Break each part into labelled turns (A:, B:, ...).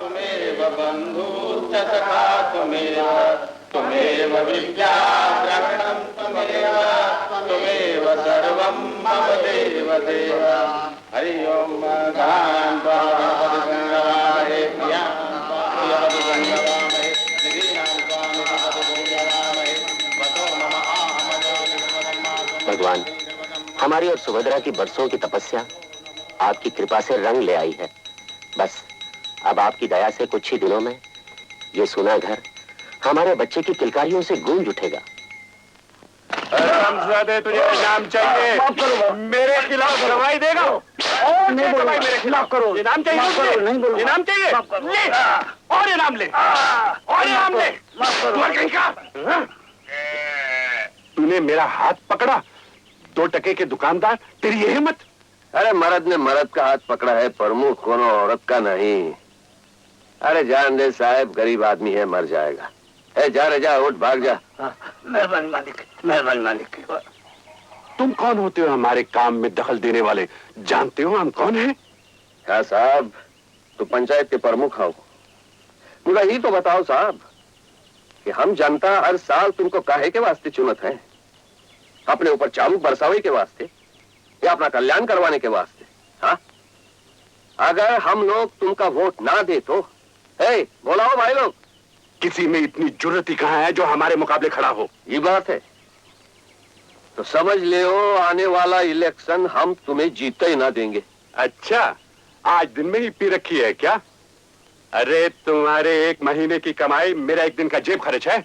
A: तुमेव बन्धुश्च सखा त्वमेव, तुमेव विद्या द्रविणं त्वमेव, तुमेव सर्वं मम देव देव। हरि ओम गंगाधराय प्रिया
B: भगवान, हमारी और सुभद्रा की बरसों की तपस्या आपकी कृपा से रंग ले आई है। बस अब आपकी दया से कुछ ही दिनों में ये सुना घर हमारे बच्चे की किलकारियों से गूंज उठेगा।
C: हमज़ादे, तुझे इनाम चाहिए? मेरे खिलाफ गवाही देगा?
D: नहीं बोलो,
C: मेरे खिलाफ करो। इनाम चाहिए?
D: नहीं बोलो।
C: इनाम चाहिए? ले और इनाम ले और इनाम ले। तूने मेरा हाथ पकड़ा, 2 टके के दुकानदार, तेरी ये हिम्मत?
E: अरे मर्द ने मर्द का हाथ पकड़ा है, प्रमुख कोनो औरत का नहीं। अरे जान दे साहब, गरीब आदमी है, मर जाएगा। जा रे जा, उठ भाग जा।
D: मेहरबानी मालिक, मेहरबानी मालिक।
C: तुम कौन होते हो हमारे काम में दखल देने वाले? जानते हो हम कौन हैं?
E: क्या साहब, तो पंचायत के प्रमुख हो, मुझे ही तो बताओ साहब कि हम जनता हर साल तुमको काहे के वास्ते चुनत है? अपने ऊपर चाबुक बरसावे के वास्ते या अपना कल्याण करवाने के वास्ते? हाँ, अगर हम लोग तुमका वोट ना दे तो बोलाओ भाई लोग।
C: किसी में इतनी जुर्रत ही कहाँ है जो हमारे मुकाबले खड़ा हो?
E: ये बात है तो समझ ले, आने वाला इलेक्शन हम तुम्हें जीते ही ना देंगे।
C: अच्छा, आज दिन में ही पी रखी है क्या? अरे तुम्हारे 1 महीने की कमाई मेरा 1 दिन का जेब खर्च है।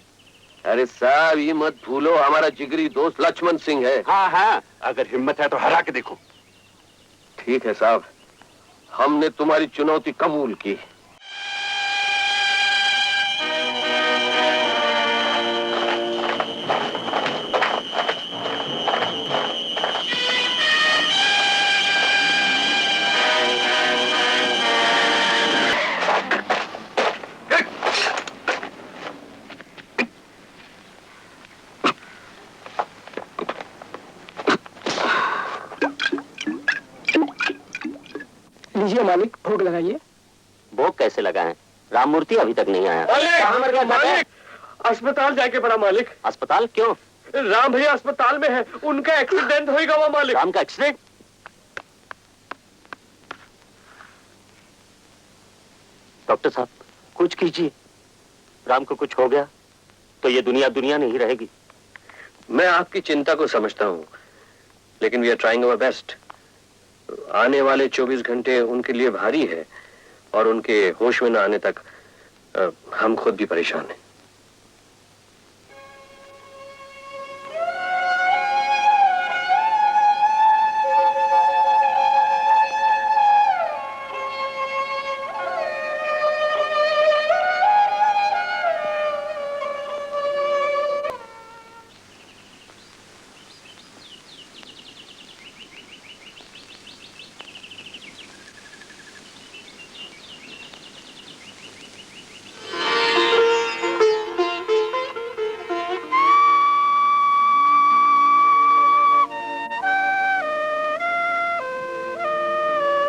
E: अरे साहब, ये मत भूलो, हमारा जिगरी दोस्त लक्ष्मण सिंह है।
C: हाँ हाँ, अगर हिम्मत है तो हरा के देखो।
E: ठीक है साहब, हमने तुम्हारी चुनौती कबूल की।
D: लीजिए मालिक, भोग लगाइए।
B: भोग कैसे लगाएं? राममूर्ति अभी तक नहीं आया।
C: मालिक, अस्पताल जाके पड़ा मालिक।
B: अस्पताल क्यों?
C: राम भैया अस्पताल में है, उनका एक्सीडेंट होगा वो मालिक।
B: राम का एक्सीडेंट? डॉक्टर साहब कुछ कीजिए, राम को कुछ हो गया तो ये दुनिया दुनिया नहीं रहेगी।
E: मैं आपकी चिंता को समझता हूं, लेकिन we are trying our best. आने वाले 24 घंटे उनके लिए भारी है और उनके होश में न आने तक हम खुद भी परेशान हैं।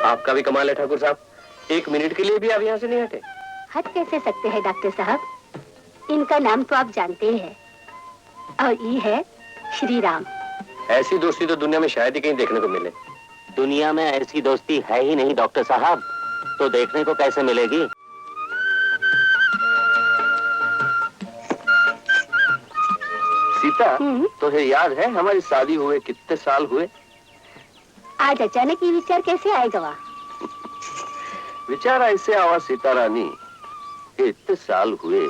E: आपका भी कमाल है ठाकुर साहब, 1 मिनट के लिए भी आप यहाँ से नहीं हटे।
F: हट कैसे सकते हैं डॉक्टर साहब, इनका नाम तो आप जानते हैं, और ये है श्री राम।
E: ऐसी दोस्ती तो दुनिया में शायद ही कहीं देखने को मिले।
B: दुनिया में ऐसी दोस्ती है ही नहीं डॉक्टर साहब, तो देखने को कैसे मिलेगी?
E: सीता, तुझे याद है हमारी शादी हुए कितने साल हुए?
F: आज अचानक ये विचार कैसे आएगा? वहाँ
E: विचार ऐसे आवा सीता रानी, इतने साल हुए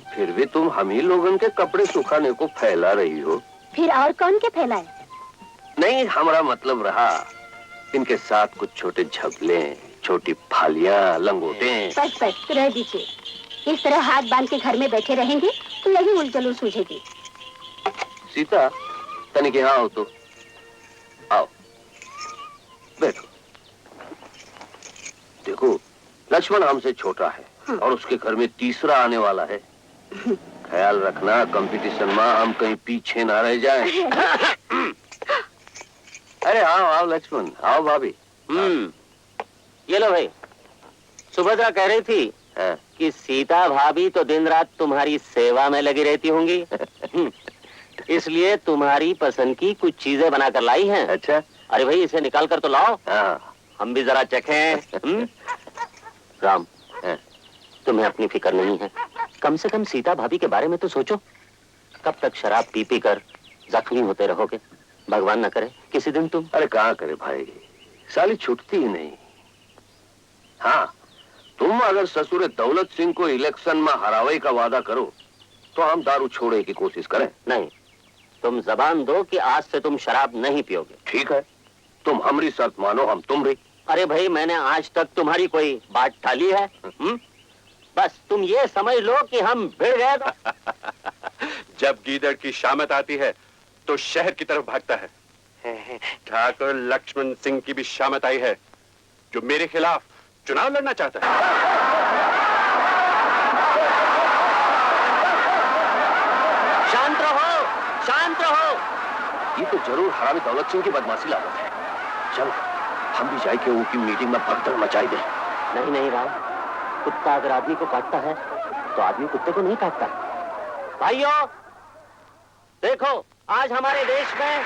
E: फिर भी तुम हम ही लोगों के कपड़े सुखाने को फैला रही हो।
F: फिर और कौन के फैलाए?
E: नहीं, हमारा मतलब रहा इनके साथ कुछ छोटे झबले, छोटी फालियां, लंगोटे।
F: बस बस रह दीजिए, इस तरह हाथ बांध के घर में बैठे रहेंगे तो यही उलझन सूझेगी।
E: सीता, तनिक यहाँ आओ तो। आओ बैठो। देखो, लक्ष्मण हमसे छोटा है और उसके घर में तीसरा आने वाला है। ख्याल रखना कंपटीशन में हम कहीं पीछे ना रह जाएं। अरे आओ आओ लक्ष्मण, आओ भाभी।
B: ये लो भाई, सुभद्रा कह रही थी
E: हाँ।
B: कि सीता भाभी तो दिन रात तुम्हारी सेवा में लगी रहती होंगी। इसलिए तुम्हारी पसंद की कुछ चीजें बनाकर लाई हैं।
E: अच्छा।
B: अरे भाई इसे निकाल कर तो लाओ,
E: हाँ।
B: हम भी जरा चखें। राम, तुम्हें अपनी फिक्र नहीं है? कम से कम सीता भाभी के बारे में तो सोचो। कब तक शराब पी पी कर जख्मी होते रहोगे? भगवान न करे किसी दिन तुम।
E: अरे कहाँ करे भाई, साली छुटती ही नहीं। हाँ, तुम अगर ससुर दौलत सिंह को इलेक्शन में हरावे का वादा करो तो हम दारू छोड़ने की कोशिश करें।
B: नहीं, तुम जबान दो कि आज से तुम शराब नहीं पियोगे।
E: ठीक है, तुम हमारी शर्त मानो, हम तुम्हारी।
B: अरे भाई, मैंने आज तक तुम्हारी कोई बात टाली है? बस तुम ये समझ लो कि हम भिड़ गए तो।
C: जब गीदड़ की शामत आती है तो शहर की तरफ भागता है। ठाकुर लक्ष्मण सिंह की भी शामत आई है, जो मेरे खिलाफ चुनाव लड़ना चाहता है।
B: शांत रहो, शांत रहो।
E: ये तो जरूर हरामी दौलत सिंह की बदमाशी लागत है। चल हम भी जाए के उनकी मीटिंग में भगदड़ मचाई दे।
B: नहीं नहीं राम, कुत्ता अगर आदमी को काटता है तो आदमी कुत्ते को नहीं काटता। भाइयों देखो, आज हमारे देश में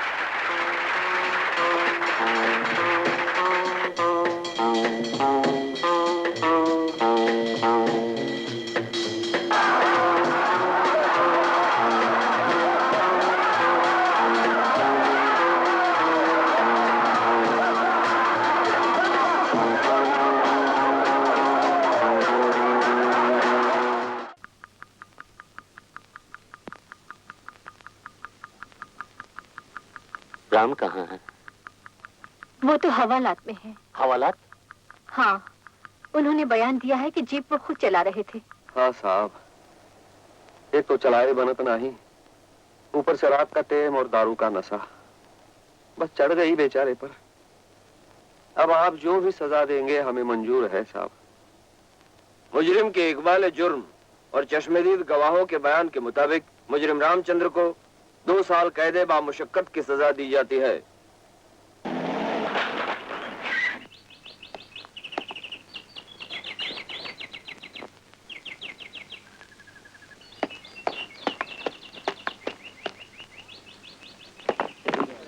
B: राम कहाँ है?
F: वो तो हवालात में है।
B: हवालात?
F: हाँ, उन्होंने बयान दिया है कि जीप वो खुद चला रहे थे।
E: हाँ साहब, एक तो चलाए बनत नहीं, ऊपर से रात का टेम और दारू का नशा, बस चढ़ गई बेचारे पर। अब आप जो भी सजा देंगे हमें मंजूर है साहब। मुजरिम के इकबाल जुर्म और चश्मदीद गवाहों के बयान के मुताबिक मुजरिम रामचंद्र को 2 साल कैदे बामुशक्कत की सजा दी जाती है।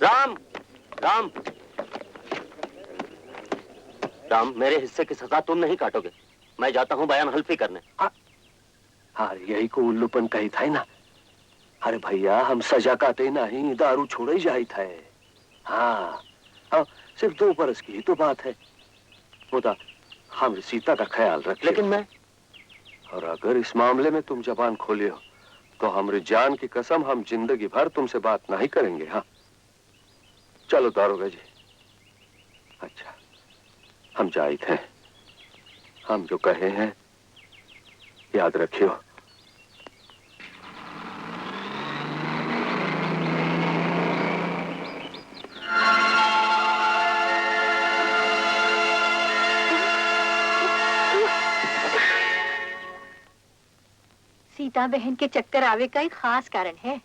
B: राम, राम, राम, मेरे हिस्से की सजा तुम नहीं काटोगे। मैं जाता हूँ बयान हल्फी करने।
E: हाँ, यही को उल्लूपन कही था ना। अरे भैया, हम सजा काटे नहीं, दारू छोड़े जाई था। हाँ, सिर्फ 2 बरस की ही तो बात है। खुदा हम सीता का ख्याल रख।
B: लेकिन मैं,
E: और अगर इस मामले में तुम जबान खोले हो तो हमारी जान की कसम, हम जिंदगी भर तुमसे बात नहीं करेंगे। हाँ चलो दारोगा जी। अच्छा, हम जाए थे, हम जो कहे हैं याद रखियो।
F: सीता बहन के चक्कर आवे का एक खास कारण है।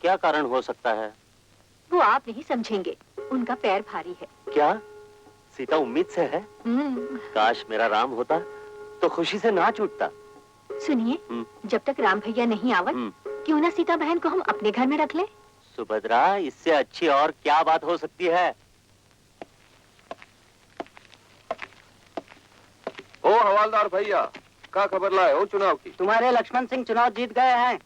B: क्या कारण हो सकता है?
F: वो आप नहीं समझेंगे, उनका पैर भारी है।
B: क्या सीता उम्मीद से है? काश मेरा राम होता तो खुशी से नाच उठता।
F: सुनिए, जब तक राम भैया नहीं आवत, क्यों ना सीता बहन को हम अपने घर में रख ले?
B: सुभद्रा, इससे अच्छी और क्या बात हो सकती है?
E: ओ हवालदार भैया, क्या खबर लाए हो चुनाव की?
D: तुम्हारे लक्ष्मण सिंह चुनाव जीत गए हैं।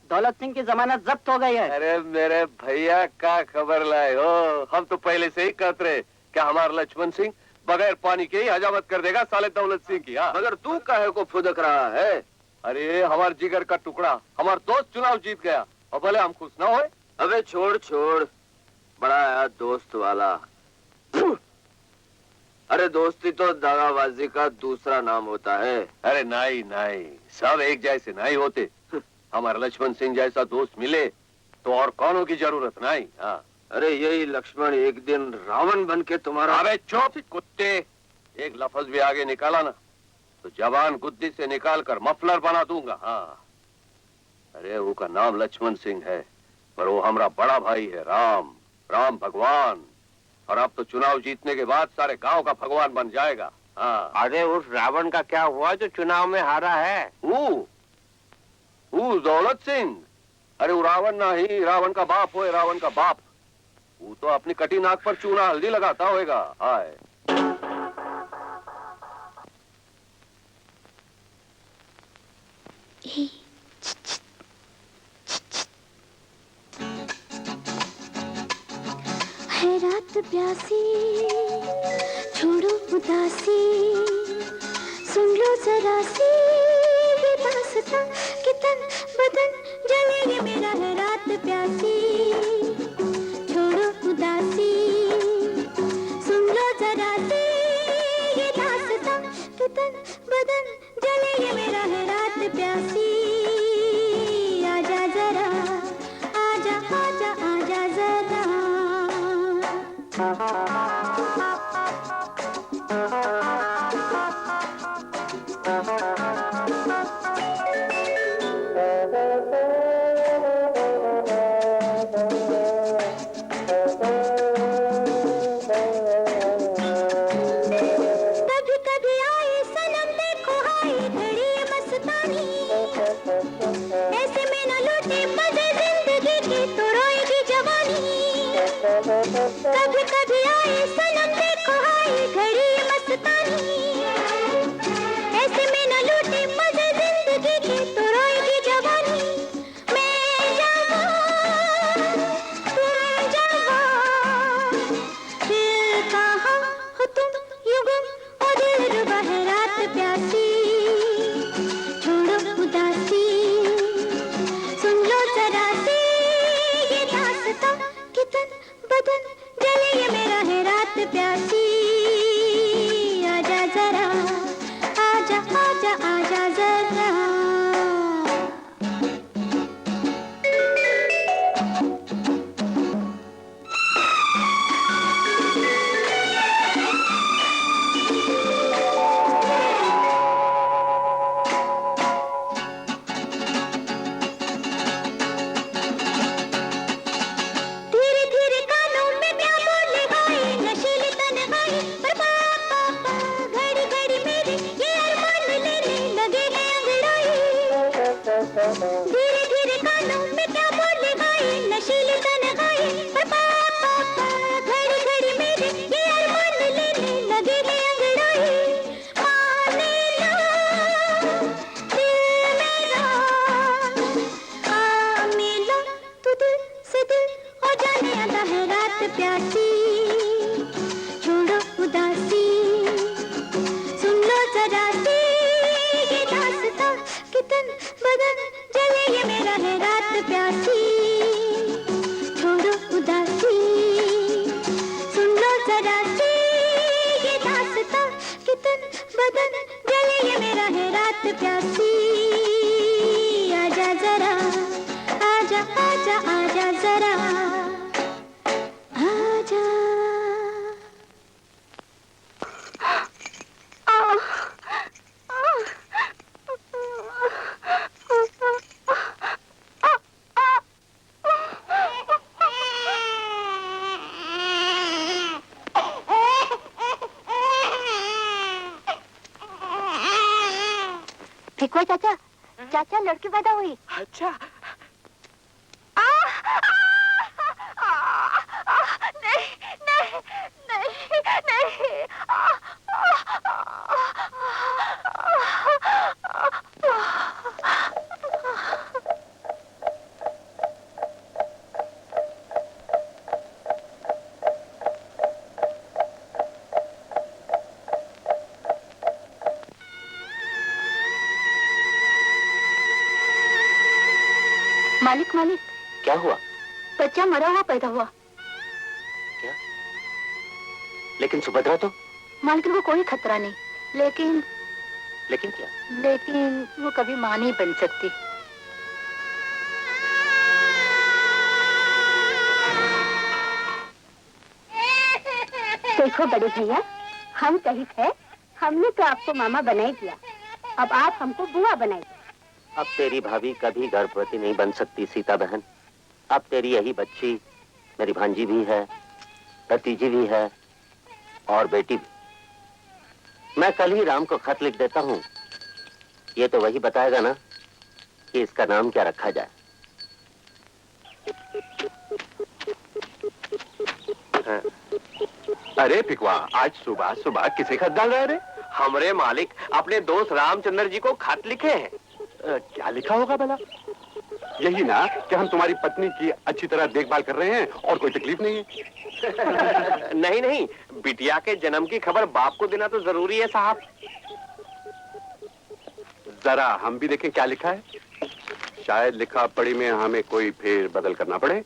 D: दौलत सिंह की जमानत जब्त हो गई है।
E: अरे मेरे भैया, क्या खबर लाए हो? हम तो पहले से ही कहते रहे कि हमारा लक्ष्मण सिंह बगैर पानी के ही हजामत कर देगा साले दौलत सिंह की। मगर तू काहे को फुदक रहा है? अरे हमारे जिगर का टुकड़ा, हमारा दोस्त चुनाव जीत गया और भले हम खुश ना होए। अबे छोड़ छोड़, बड़ा यार दोस्त वाला। अरे दोस्ती तो दगाबाजी का दूसरा नाम होता है। अरे नहीं नहीं, सब एक जैसे नहीं होते। हमारा लक्ष्मण सिंह जैसा दोस्त मिले तो और कौनों की जरूरत नहीं। हाँ, अरे यही लक्ष्मण एक दिन रावण बन के तुम्हारा। अबे चुप कुत्ते, एक लफ्ज भी आगे निकाला ना तो जबान गुद्दी से निकाल कर मफलर बना दूंगा। हाँ, अरे वो का नाम लक्ष्मण सिंह है, पर वो हमारा बड़ा भाई है राम भगवान। और अब तो चुनाव जीतने के बाद सारे गांव का भगवान बन जाएगा। हाँ।
G: अरे उस रावण का क्या हुआ जो चुनाव में हारा है?
E: वो दौलत सिंह। अरे वो रावण ना ही, रावण का बाप होए, रावण का बाप। वो तो अपनी कटी नाक पर चूना हल्दी लगाता होएगा। हाय।
F: है रात प्यासी, छोड़ो उदासी, सुन लो जरा सी बेदास्तां कि तन बदन जले ये मेरा है रात प्यासी, छोड़ो उदासी, सुन लो जरा सी ये दास्तां कि तन बदन जले ये मेरा है रात प्यासी, आजा जरा, आजा आजा आजा जरा। कभी कभी आए सनम देखो हाय घड़ी मस्तानी, ऐसे में न लूटे मजे जिंदगी की तो रोएगी जवानी। कभी कभी आए सनम देखो हाय घड़ी मस्तानी, ऐसे में न लूटे मजे जिंदगी की तो रोएगी जवानी। मैं जवान, तुम जवान, दिल कहाँ हो तुम यूं गुम ओ दिल रुबा है रात प्यासी, छोड़ो उदासी, सुन लो जरा सी ये दास्तां कि तन बदन जले ये मेरा है रात प्यासी, आजा जरा, आजा आजा आजा जरा। धीरे धीरे कानों में क्या बोले गाए नशीली तन्हाई पर पापा घड़ी घड़ी मेरे ये अरमान लेने लगे हैं अंगड़ाई। धीरे धीरे कानों में क्या बोले गाए नशीली तन्हाई पर पापा घड़ी घड़ी मेरे ये अरमान लेने लगे हैं अंगड़ाई। माने ना दिल मेरा, आ मिला तू दिल से दिल हो जाने आधा है रात प्यासी, छोड़ो उदासी, सुन लो जरा सी ये दास्तां कि तन बदन जले ये मेरा है रात प्यासी, छोड़ो उदासी, सुन लो जरा सी ये दास्तां कि तन बदन जले ये मेरा है रात प्यासी, आजा जरा, आजा आजा आजा जरा, आजा। ठीक हुआ चाचा, चाचा लड़की पैदा हुई।
G: अच्छा।
F: नहीं नहीं नहीं नहीं। मालिक मालिक,
B: क्या हुआ?
F: बच्चा मरा हुआ पैदा हुआ।
B: क्या? लेकिन सुभद्रा तो।
F: मालिक को कोई खतरा नहीं, लेकिन
B: लेकिन क्या?
F: लेकिन वो कभी मां नहीं बन सकती। देखो बड़े भैया, हम कही थे, हमने तो आपको मामा बना ही दिया, अब आप हमको बुआ बनाइए।
B: अब तेरी भाभी कभी गर्भवती नहीं बन सकती सीता बहन। अब तेरी यही बच्ची मेरी भांजी भी है, भतीजी भी है और बेटी भी। मैं कल ही राम को खत लिख देता हूँ। ये तो वही बताएगा ना कि इसका नाम क्या रखा जाए।
C: अरे पिकवा, आज सुबह सुबह किसे खत डाल रहे रे?
G: हमरे मालिक अपने दोस्त रामचंद्र जी को खत लिखे हैं।
C: क्या लिखा होगा भला? यही ना कि हम तुम्हारी पत्नी की अच्छी तरह देखभाल कर रहे हैं और कोई तकलीफ नहीं है।
G: नहीं नहीं, बिटिया के जन्म की खबर बाप को देना तो जरूरी है साहब।
C: जरा हम भी देखें क्या लिखा है। शायद लिखा पढ़ी में हमें कोई फेर बदल करना पड़े।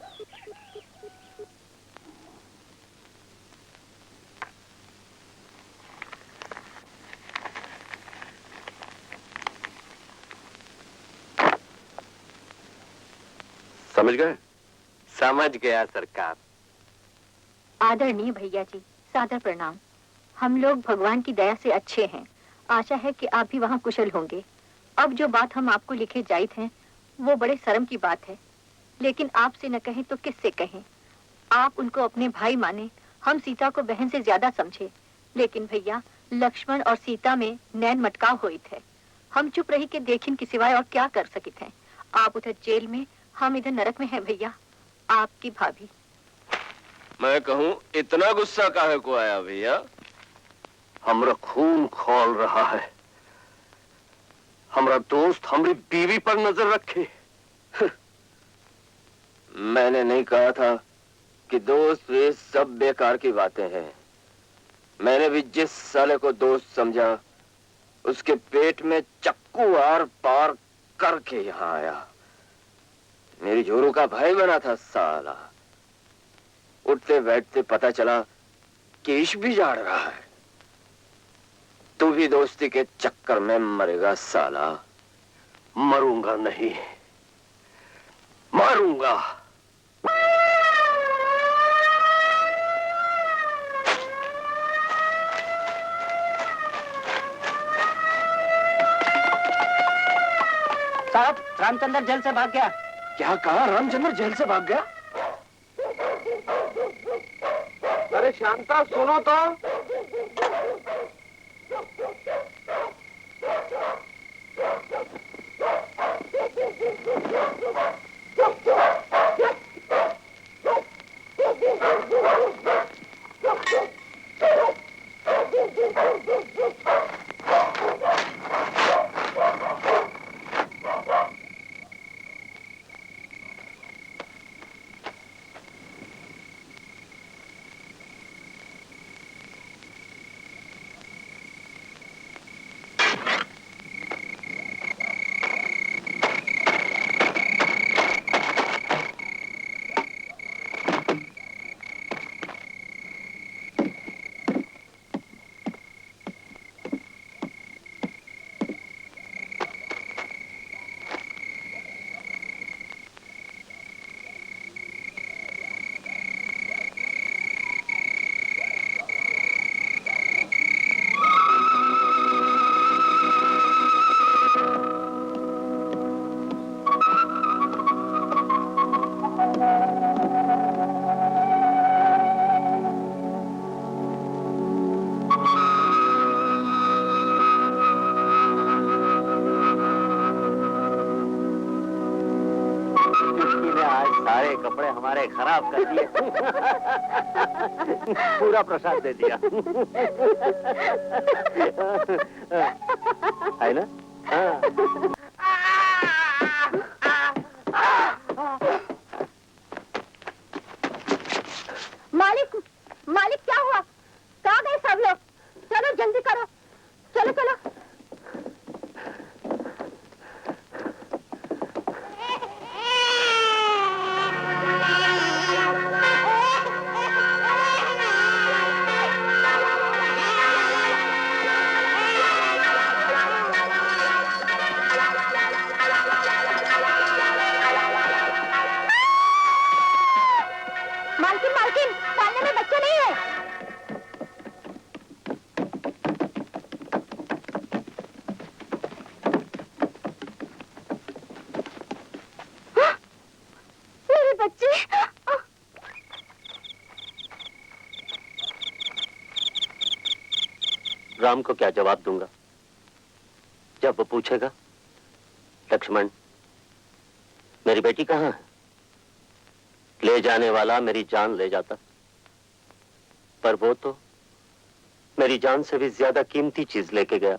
C: समझ गए?
G: समझ गया सरकार।
H: आदरणीय भैया जी, सादर प्रणाम। हम लोग भगवान की दया से अच्छे हैं। आशा है कि आप भी वहाँ कुशल होंगे। अब जो बात हम आपको लिखे जाइत हैं, वो बड़े शर्म की बात है, लेकिन आपसे न कहें तो किससे कहें। आप उनको अपने भाई माने, हम सीता को बहन से ज्यादा समझे। लेकिन भैया, लक्ष्मण और सीता में नैन मटकाव होइत है। हम चुप रही के देखिन के सिवाय और क्या कर सकित हैं। आप उधर जेल में, हम इधर नरक में हैं भैया। आपकी भाभी।
G: मैं कहूँ इतना गुस्सा काहे को आया भैया?
E: हमरा खून खौल रहा है। हमरा दोस्त हमारी बीवी पर नजर रखे। मैंने नहीं कहा था कि दोस्त वे सब बेकार की बातें हैं। मैंने भी जिस साले को दोस्त समझा, उसके पेट में चक्कू आर पार करके यहाँ आया। मेरी जोरू का भाई बना था साला। उठते बैठते पता चला कि इश्क भी जाड़ रहा है। तू भी दोस्ती के चक्कर में मरेगा साला। मरूंगा नहीं, मारूंगा।
D: साहब, रामचंद्र जेल से भाग गया।
E: क्या कहा? रामचंद्र जेल से भाग गया?
G: अरे शांता, सुनो तो।
B: कपड़े हमारे खराब कर दिए। पूरा प्रसाद दे दिया है ना? हाँ।
H: मालिक, मालिक क्या हुआ? कहाँ गए सब लोग? चलो जल्दी करो, चलो चलो।
B: राम को क्या जवाब दूंगा जब वो पूछेगा, लक्ष्मण मेरी बेटी कहाँ है? ले जाने वाला मेरी जान ले जाता, पर वो तो मेरी जान से भी ज्यादा कीमती चीज लेके गया।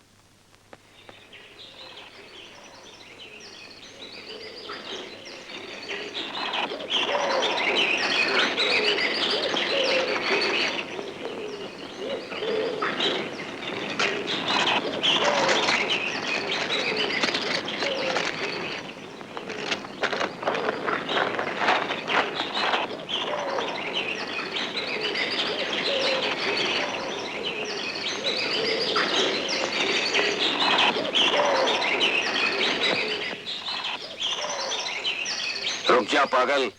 E: रुक जा पागल। इस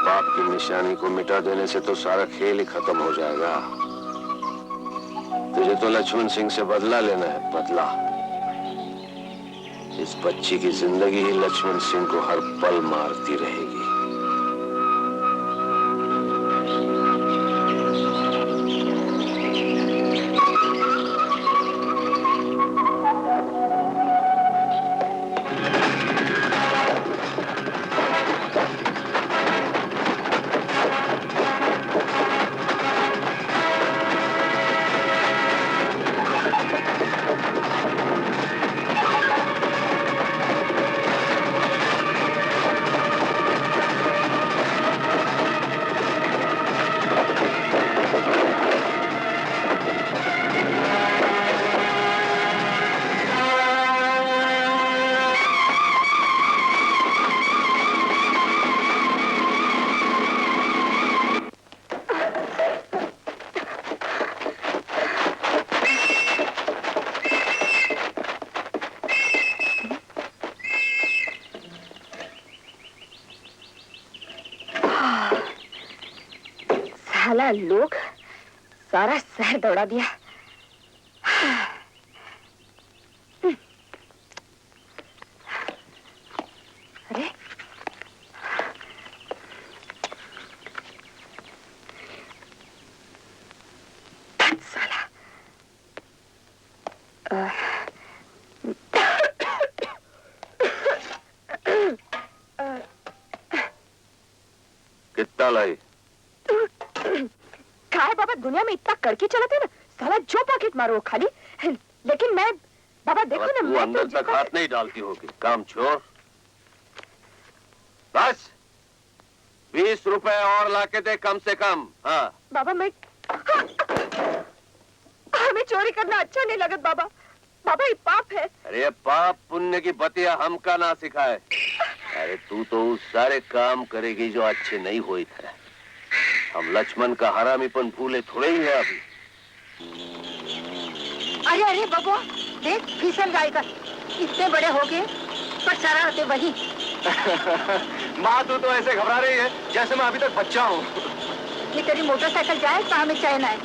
E: पाप की निशानी को मिटा देने से तो सारा खेल ही खत्म हो जाएगा। तुझे तो लक्ष्मण सिंह से बदला लेना है, बदला। इस बच्ची की जिंदगी ही लक्ष्मण सिंह को हर पल मारती रहेगी।
H: लोग सारा शहर दौड़ा दिया। अरे साला
E: कितना लाई?
H: बाबा दुनिया में इतना करके चलाते ना, साला जो पॉकेट मारो खाली। लेकिन मैं बाबा देखो ना,
E: मैं अंदर तक हाथ नहीं डालती होगी। काम छोड़। बस 20 रुपए और लाके दे कम से कम। हाँ
H: बाबा मैं हमें चोरी करना अच्छा नहीं लगता बाबा। बाबा ये पाप है।
E: अरे पाप पुण्य की बतिया हमका ना सिखाए। अरे तू तो उस सारे काम करेगी जो अच्छे नहीं हुए थे। हम लक्ष्मण का हरामीपन भूले थोड़े ही है अभी।
H: अरे अरे बाबू देख, फिसल गाय का इतने बड़े हो गए पर सारा होते वही।
C: माँ तू तो ऐसे घबरा रही है जैसे मैं अभी तक बच्चा हूँ।
H: ये तेरी मोटरसाइकिल जाए तो हमें चैन आए।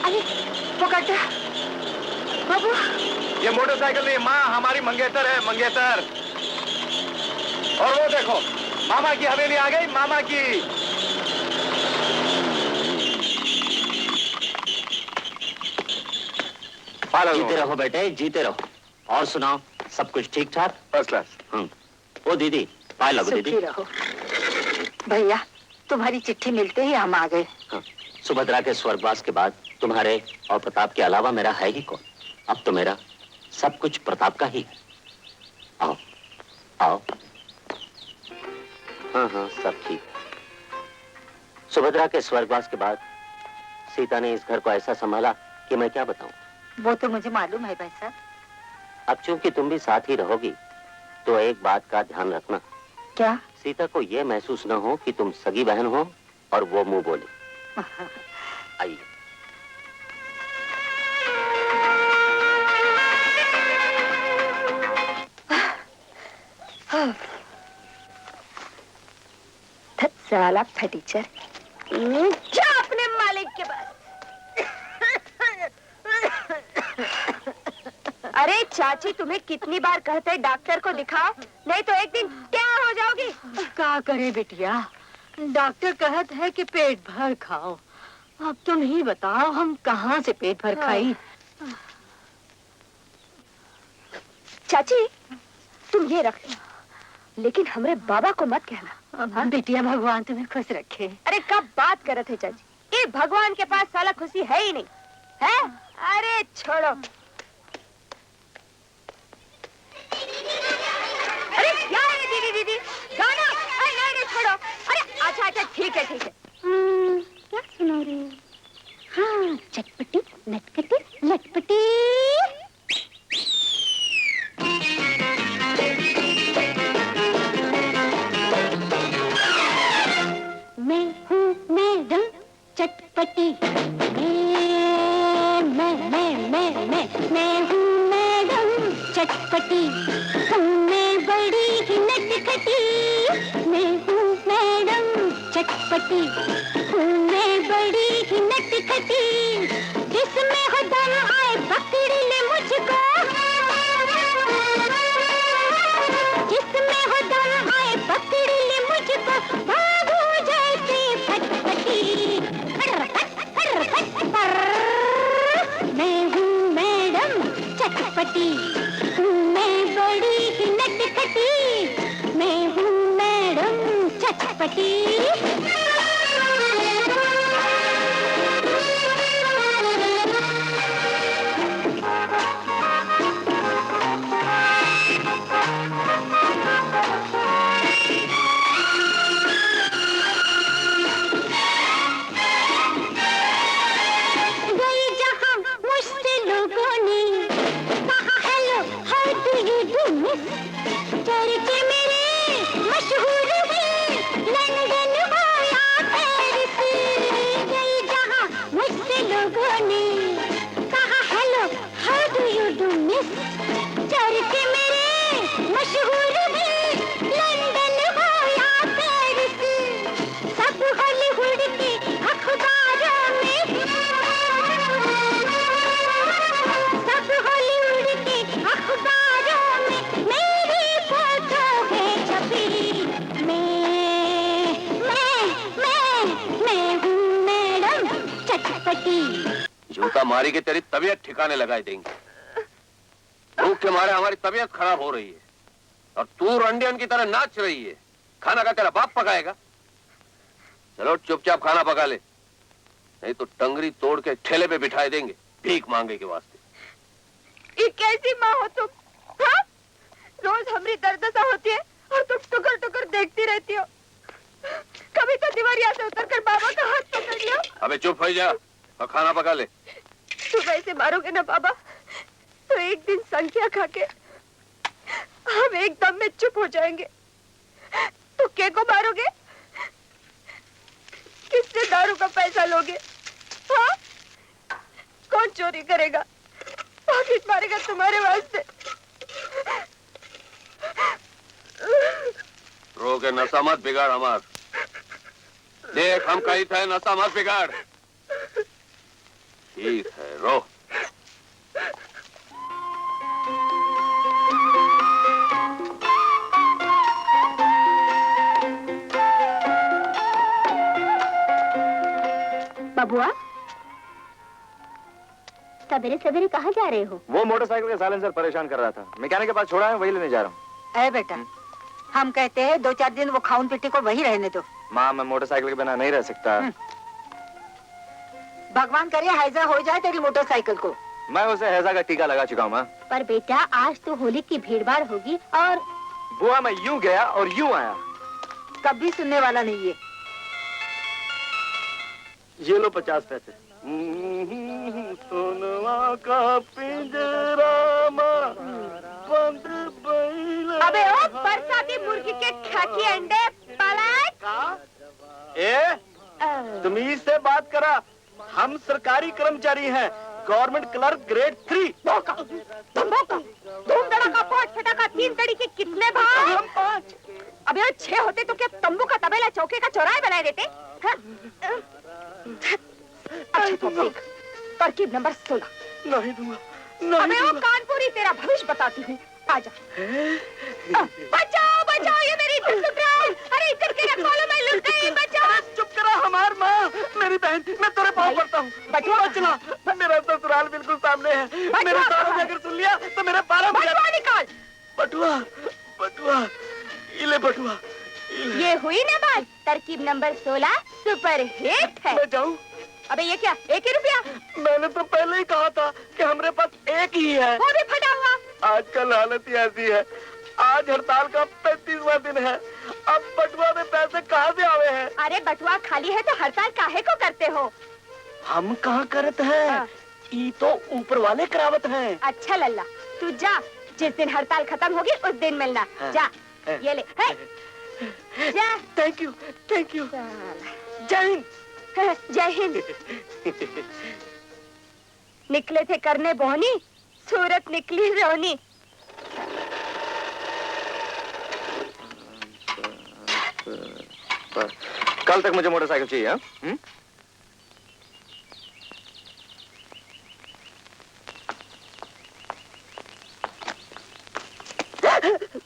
H: अरे पकड़ बाबू।
C: ये मोटरसाइकिल नहीं माँ, हमारी मंगेतर है, मंगेतर। और वो देखो मामा की हवेली आ गई, मामा की।
B: जीते रहो बेटे, जीते रहो। और सुनाओ, सब कुछ ठीक ठाक?
C: First class.
B: ओ दीदी, पाए लगो दीदी।
H: रहो भैया, तुम्हारी चिट्ठी मिलते ही हम आ गए।
B: हाँ, सुभद्रा के स्वर्गवास के बाद तुम्हारे और प्रताप के अलावा मेरा है ही कौन? अब तो मेरा सब कुछ प्रताप का ही है। आओ आओ। हाँ हाँ सब ठीक। सुभद्रा के स्वर्गवास के बाद सीता ने इस घर को ऐसा संभाला कि मैं क्या बताऊं।
H: वो तो मुझे मालूम है भाई साहब।
B: अब चूंकि तुम भी साथ ही रहोगी तो एक बात का ध्यान रखना।
H: क्या?
B: सीता को ये महसूस न हो कि तुम सगी बहन हो और वो मुंह बोले। आइए।
H: साला फटीचर, जा अपने मालिक के पास। अरे चाची, तुम्हें कितनी बार कहते हैं डॉक्टर को दिखाओ, नहीं तो एक दिन क्या हो जाओगी।
I: क्या करे बिटिया, डॉक्टर कहत है कि पेट भर खाओ
H: अब तुम ही बताओ हम कहाँ से पेट भर खाई।
I: चाची तुम ये रख, लेकिन हमरे बाबा को मत कहना।
H: बिटिया भगवान तुम्हें खुश रखे।
I: अरे कब बात कर रहे थे चाची, ये भगवान के पास साला खुशी है ही नहीं है। अरे छोड़ो, अरे क्या है दीदी दीदी गाना? अरे नहीं नहीं छोड़ो। अरे अच्छा अच्छा ठीक है ठीक है।
F: क्या सुना रही हो? हाँ, चटपटी नटखटी लटपटी। मैं हूँ मैडम चटपटी, मैं हूँ मैडम चटपटी, हूँ मैं बड़ी ही नटखटी। मैं हूँ मैडम चटपटी, हूँ मैं बड़ी ही नटखटी। जिसमें हो दम आए पकड़ ले मुझको, जिसमें हो दम आए पकड़ ले मुझको। बाबू जैसे फटफटी, मैं हूँ मैडम चटपटी, हूँ मैं बड़ी ही नटखटी। मैं हूँ मैडम चटपटी। चर्चे मेरे मशहूर हैं, लंदन हो या पेरिस। गई जहाँ मुझसे लोगों ने कहा hello how do you do miss. चर्चे मेरे मशहूर हैं, लंदन हो या पेरिस। सब हॉलीवुड के अखबारों में, सब हॉलीवुड के अखबारों में मेरी फोटो है छपी। मैं हूँ मैडम चटपटी।
E: जूता मारी के तेरी तबीयत ठिकाने लगाई देंगे। भूख के मारे हमारी तबीयत खराब हो रही है और तू रंडियन की तरह नाच रही है। खाना का तेरा बाप पकाएगा? चलो चुपचाप खाना पका ले, नहीं तो टंगरी तोड़ के ठेले पे बिठाए देंगे भीख मांगे के वास्ते।
I: ये कैसी माँ हो तुम? हाँ? रोज हमारी दर्दशा होती है और तुम टुकर टुकर देखती रहती हो। कभी तो दीवारिया से उतरकर बाबा का हाथ पकड़ लियो।
E: अबे चुप हो जा और खाना पका ले।
I: तुम ऐसे मारोगे ना बाबा तो एक दिन संख्या खाके हम एकदम में चुप हो जाएंगे। तो के को मारोगे? किससे दारू का पैसा लोगे? हाँ? कौन चोरी करेगा? पॉकेट मारेगा तुम्हारे वास्ते।
E: रो के नशा मत बिगाड़ हमार। देख हम कही थे नशा मत बिगाड़। ठीक है रो।
F: बबुआ सवेरे सवेरे कहाँ जा रहे हो?
A: वो मोटरसाइकिल का साइलेंसर परेशान कर रहा था, मैकेनिक के पास छोड़ा है, वही लेने जा रहा हूँ।
D: ए बेटा, हम कहते हैं 2-4 दिन वो खाउन पिट्टी को वही रहने दो।
A: माँ मैं मोटरसाइकिल के बिना नहीं रह सकता।
D: भगवान करे हैजा हो जाए तेरी मोटरसाइकिल को।
A: मैं उसे हैजा का टीका लगा चुका हूँ माँ।
F: पर बेटा आज तो होली की भीड़ भाड़ होगी और
A: बुआ मैं यूं गया और यूं आया।
D: कभी सुनने वाला नहीं है।
A: ये लो 50 पैसे। सोनवा का पिंजरा बंद बैल।
I: अबे ओ बरसाती मुर्गी के खाकी अंडे पलट।
A: तमीज से बात करा, हम सरकारी कर्मचारी हैं, गवर्नमेंट क्लर्क ग्रेड 3।
I: धूम धड़ाका 5 फटाका 3 कड़ी के कितने भाई? हम 5। अबे 6 होते तो क्या तंबू का तबेला चौके का चौराहे बनाए देते? अच्छा तो देख, तरकीब नंबर 16।
A: नहीं दूंगा,
I: अबे वो कानपुरी तेरा भविष्य बताती हूँ, आजा। बचाओ बचाओ, ये मेरी इज्जत लुट रहा है। अरे इधर के रखवालों में लुट गई, बचाओ।
A: चुप करा हमार माँ, मेरी बहन, मैं तेरे पाँव पड़ता हूँ।
I: बटुआ
A: चला, मेरा ससुराल बिल्कुल सामने है। मेरे सालों ने अगर सुन लिया तो मेरे 12
I: बटुआ निकाल।
A: बटुआ, बटुआ, इले बटुआ।
I: ये हुई ना बात। तरकीब नंबर 16 सुपर हिट है।
A: मैं जाऊँ?
I: अबे ये क्या, 1 ही रुपया?
A: मैंने तो पहले ही कहा था कि हमारे पास एक ही है।
I: वो भी फटा हुआ।
A: आजकल हालत ही ऐसी है। आज हड़ताल का 35वां दिन है। अब बटुआ में पैसे कहाँ से आवे हैं?
I: अरे बटुआ खाली है तो हड़ताल काहे को करते हो?
A: हम कहाँ करते हैं?
I: हाँ।
A: ये तो ऊपर वाले करावत हैं।
I: अच्छा लल्ला, तू जा, जिस दिन हड़ताल खत्म होगी उस दिन मिलना।
A: हाँ।
I: जा, ये ले। है? जा।
A: Thank you, thank you. जय हिंद।
I: जय हिंद। निकले थे करने बोहनी, सूरत निकली रोनी।
E: कल तक मुझे मोटरसाइकिल चाहिए। हाँ?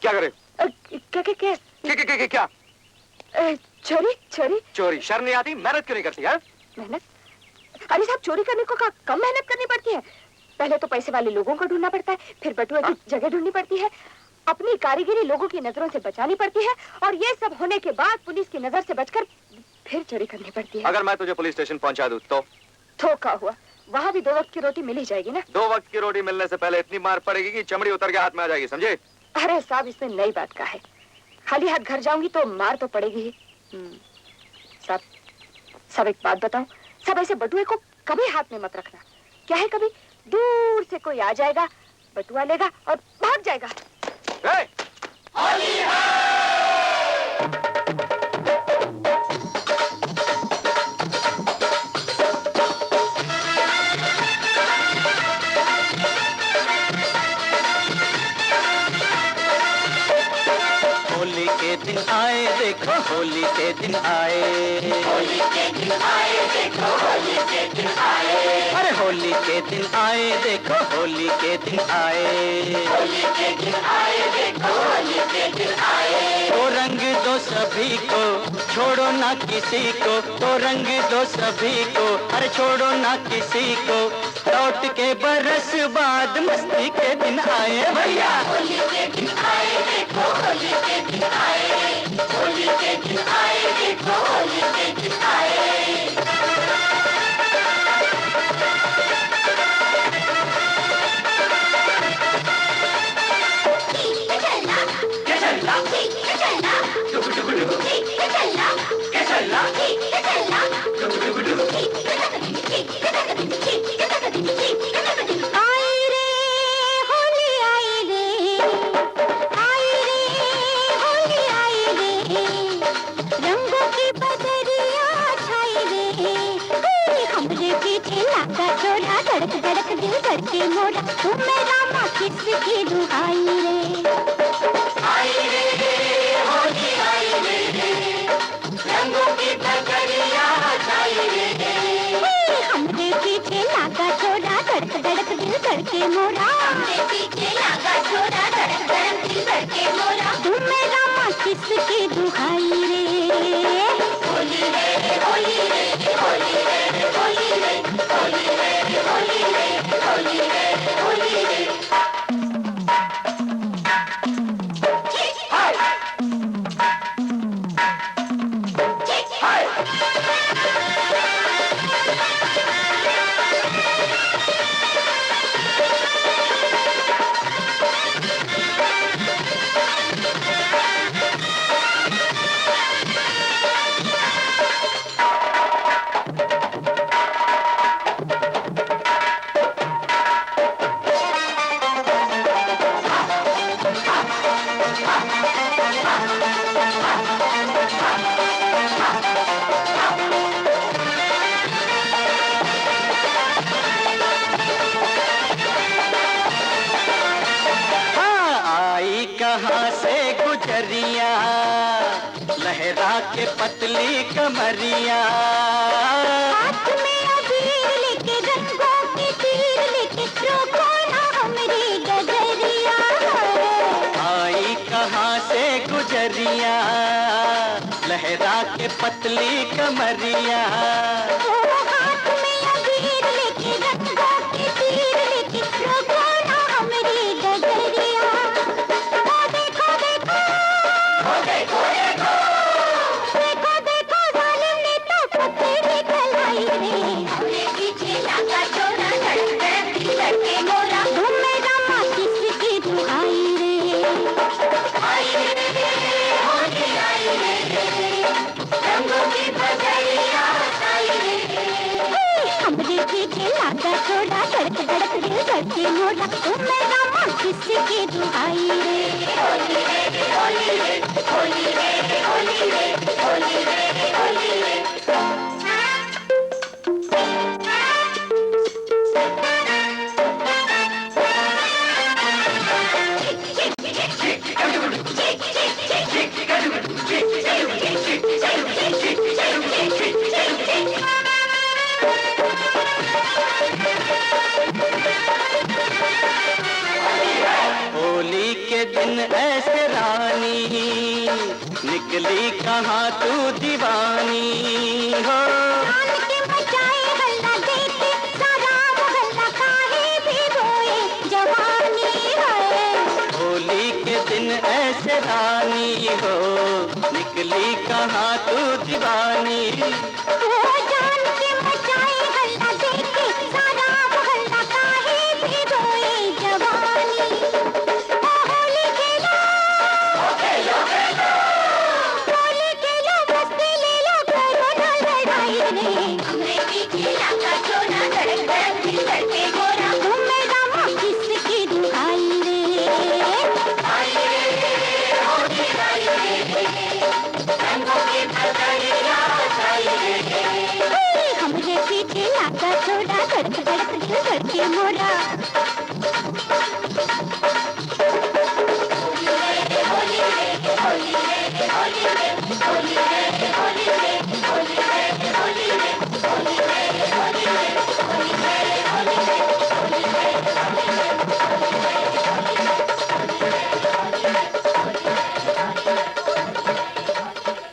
E: क्या करे? क्या?
I: चोरी चोरी
E: चोरी शर्म नहीं आती? मेहनत क्यों नहीं करती? है
I: मेहनत? अरे साहब, चोरी करने को कम मेहनत करनी पड़ती है। पहले तो पैसे वाले लोगों को ढूंढना पड़ता है, फिर बटुआ की जगह ढूंढनी पड़ती है, अपनी कारीगरी लोगों की नजरों से बचानी पड़ती है, और ये सब होने के बाद पुलिस की नजर से बचकर फिर चोरी करनी पड़ती है।
E: अगर मैं तुझे पुलिस स्टेशन पहुंचा दूं तो?
I: धोखा हुआ। वहाँ भी 2 वक्त की रोटी मिल ही जाएगी ना।
E: 2 वक्त की रोटी मिलने से पहले इतनी मार पड़ेगी कि चमड़ी उतर के हाथ में आ जाएगी, समझे?
I: अरे साहब, इसमें नई बात का है। खाली हाथ घर जाऊंगी तो मार तो पड़ेगी ही। सब एक बात बताऊं, सब ऐसे बटुए को कभी हाथ में मत रखना। क्या है, कभी दूर से कोई आ जाएगा, बटुआ लेगा और भाग जाएगा।
E: होली है!
J: होली के दिन आए देखो, होली के दिन आए, होली के दिन आए देखो, होली के दिन आए, अरे होली के दिन आए देखो, होली के दिन आए, होली के दिन आए देखो, होली के दिन आए। तो रंग दो सभी को, छोड़ो ना किसी को, तो रंग दो सभी को, अरे छोड़ो ना किसी को। लौट के बरस बाद मस्ती के दिन आए भैया, होली के दिन आए देखो, होली के दिन आए, होली के दिन आए देखो, होली के दिन आए।
F: धड़क धड़क दिल करके मोरा, तू मेरा माँ किसकी दुहाई रे। आई रे होली आई रे, रंगों की बदरिया छाई रे। हमरे पीछे लागा छोरा, धड़क धड़क दिल करके मोरा, हमरे पीछे लागा छोरा, धड़क धड़क दिल करके मोरा, तू मेरा माँ किसकी दुहाई रे। होली रे होली रे होली रे होली रे होली रे होली रे होली रे होली रे। कहाँ से गुजरिया, लहरा के पतली कमरिया, हाथ में अबीर लेके रंगों की तीर लेके, रोको ना हमरी गगरिया। आई कहाँ से गुजरिया, लहरा के पतली कमरिया। धड़के मोरा तुम मेरा मन किसकी दुहाई रे होली रे होली रे होली रे होली रे होली रे होली रे
J: होली के दिन ऐसे रानी निकली कहाँ तू दीवानी हो
F: के मचाए हल्ला देखे सारा मोहल्ला काहे भी रोए जवानी है
J: होली के दिन ऐसे रानी हो निकली कहाँ तू दीवानी
F: वो जान के मचाए हल्ला देखे सारा मोहल्ला काहे भी रोए जवानी ओ होली खेलो मस्ती ले लो करो ना लड़ाई रे हमरे पीछे लाका छोरा धड़क धड़क दिल धड़के मोरा तुम मेरा मन किसकी दुहाई रे आई रे होली आई रे रंगों के भगड़िया आई रे हमरे पीछे लाका छोरा धड़क धड़क दिल धड़के मोरा होली रे होली रे होली रे होली रे होली रे होली रे होली रे होली रे होली रे होली रे होली रे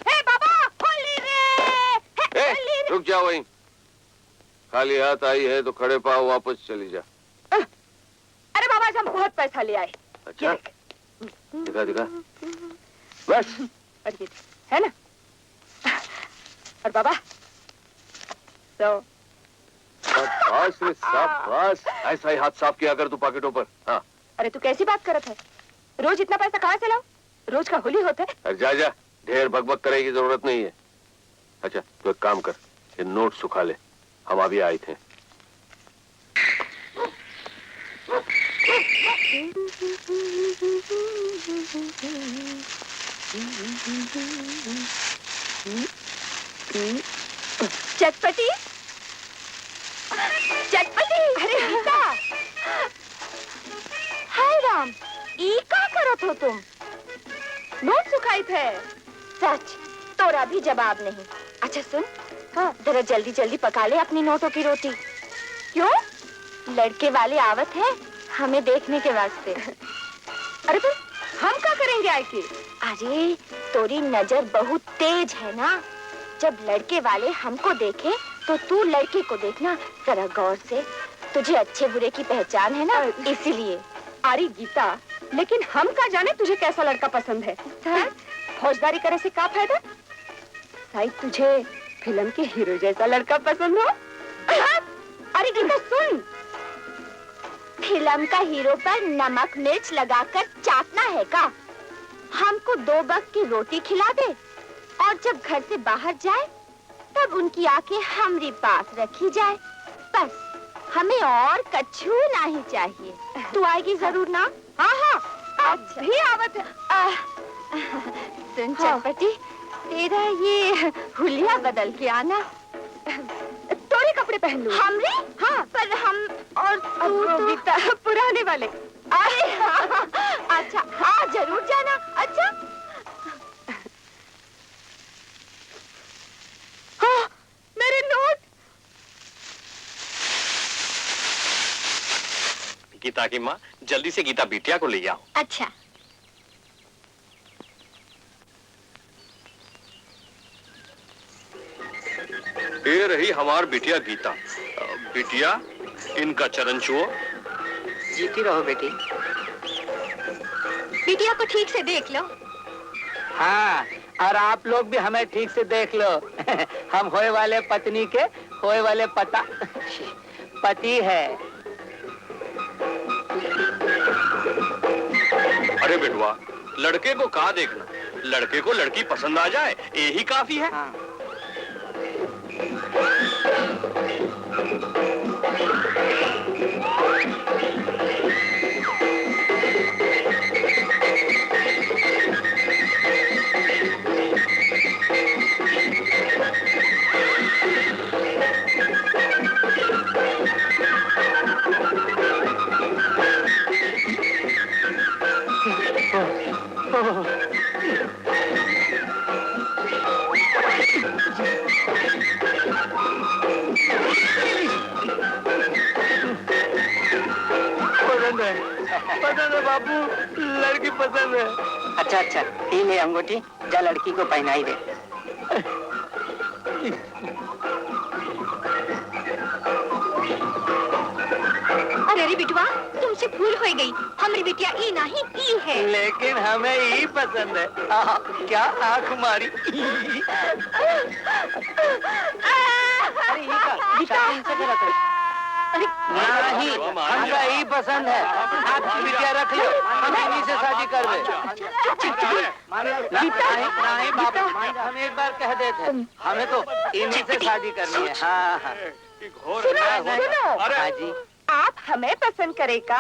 F: हे बाबा होली रे
E: ए, रुक जाओ वहीं। खाली हाथ आई है तो खड़े पाओ वापस चली जा।
I: अरे बाबा आज हम बहुत पैसा ले आए।
E: अच्छा दिखा दिखा बस
I: और ये है ना और बाबा तो
E: शाबाश रे शाबाश। ऐसा ही हाथ साफ किया कर तू पॉकेटों पर। हाँ
I: अरे तू कैसी बात करत है रोज इतना पैसा कहाँ से लाओ रोज का होली होता है
E: अरे जा जा ढेर भगभग करे की जरूरत नहीं है। अच्छा तो एक काम कर ये नोट सुखा ले हम अभी आए थे।
I: चटपटी चटपटी अरे गीता हाय राम ई का करत हो तुम नोट सुखाई थे सच तोरा भी जवाब नहीं। अच्छा सुन हाँ जरा जल्दी जल्दी पका ले अपनी नोटों की रोटी। क्यों लड़के वाले आवत है हमें देखने के वास्ते। अरे तो हम क्या करेंगे आके अरे तोरी नजर बहुत तेज है ना जब लड़के वाले हमको देखे तो तू लड़के को देखना जरा गौर से तुझे अच्छे बुरे की पहचान है ना इसीलिए। अरे गीता लेकिन हम क्या जाने तुझे कैसा लड़का पसंद है फौजदारी करे से क्या फायदा शायद तुझे फिल्म के हीरो जैसा लड़का पसंद हो। अरे गीता सुन फिल्म का हीरो पर नमक मिर्च लगाकर चाटना है का हमको 2 वक्त की रोटी खिला दे और जब घर से बाहर जाए तब उनकी आंखें हमारे पास रखी जाए बस हमें और कछु नहीं चाहिए। तू आएगी जरूर ना? हाँ हाँ आज भी आवत है। सुन चटपटी तेरा ये हुलिया बदल के आना तोरे कपड़े पहन लूं। हमरे? हाँ पर हम और तू तो पुराने वाले। अरे हाँ, अच्छा हाँ जरूर जाना। अच्छा हाँ मेरे नोट।
C: गीता की माँ जल्दी से गीता बिटिया को ले आओ।
H: अच्छा
C: ये रही हमार बिटिया गीता। बिटिया इनका चरण छुओ।
D: जीती रहो बेटी।
H: बिटिया को ठीक से देख लो।
D: हाँ और आप लोग भी हमें ठीक से देख लो। हम होए वाले पत्नी के होए वाले पति है।
C: अरे बेटवा लड़के को कहाँ देखना लड़के को लड़की पसंद आ जाए यही काफी है।
D: हाँ।
A: पसंद है बाबू, लड़की पसंद है।
D: अच्छा अच्छा, ये ले अंगूठी, जा लड़की को पहनाई दे।
H: अरे बिटवा, तुमसे भूल हो गई, हमारी बिटिया ई नहीं ई है।
A: लेकिन हमें ही पसंद है। क्या आँख मारी।
D: अरे ये का शादी इनसे करा था। अरे नहीं, हमरा ही पसंद है। आप बिटिया रख लो, हम इन्हीं से शादी करवे। नहीं बाबू, हम एक बार कह देते, हमें तो इन्हीं से शादी करनी है। हाँ हाँ।
I: सुनो,
D: हाँ जी।
I: आप हमें पसंद करेगा?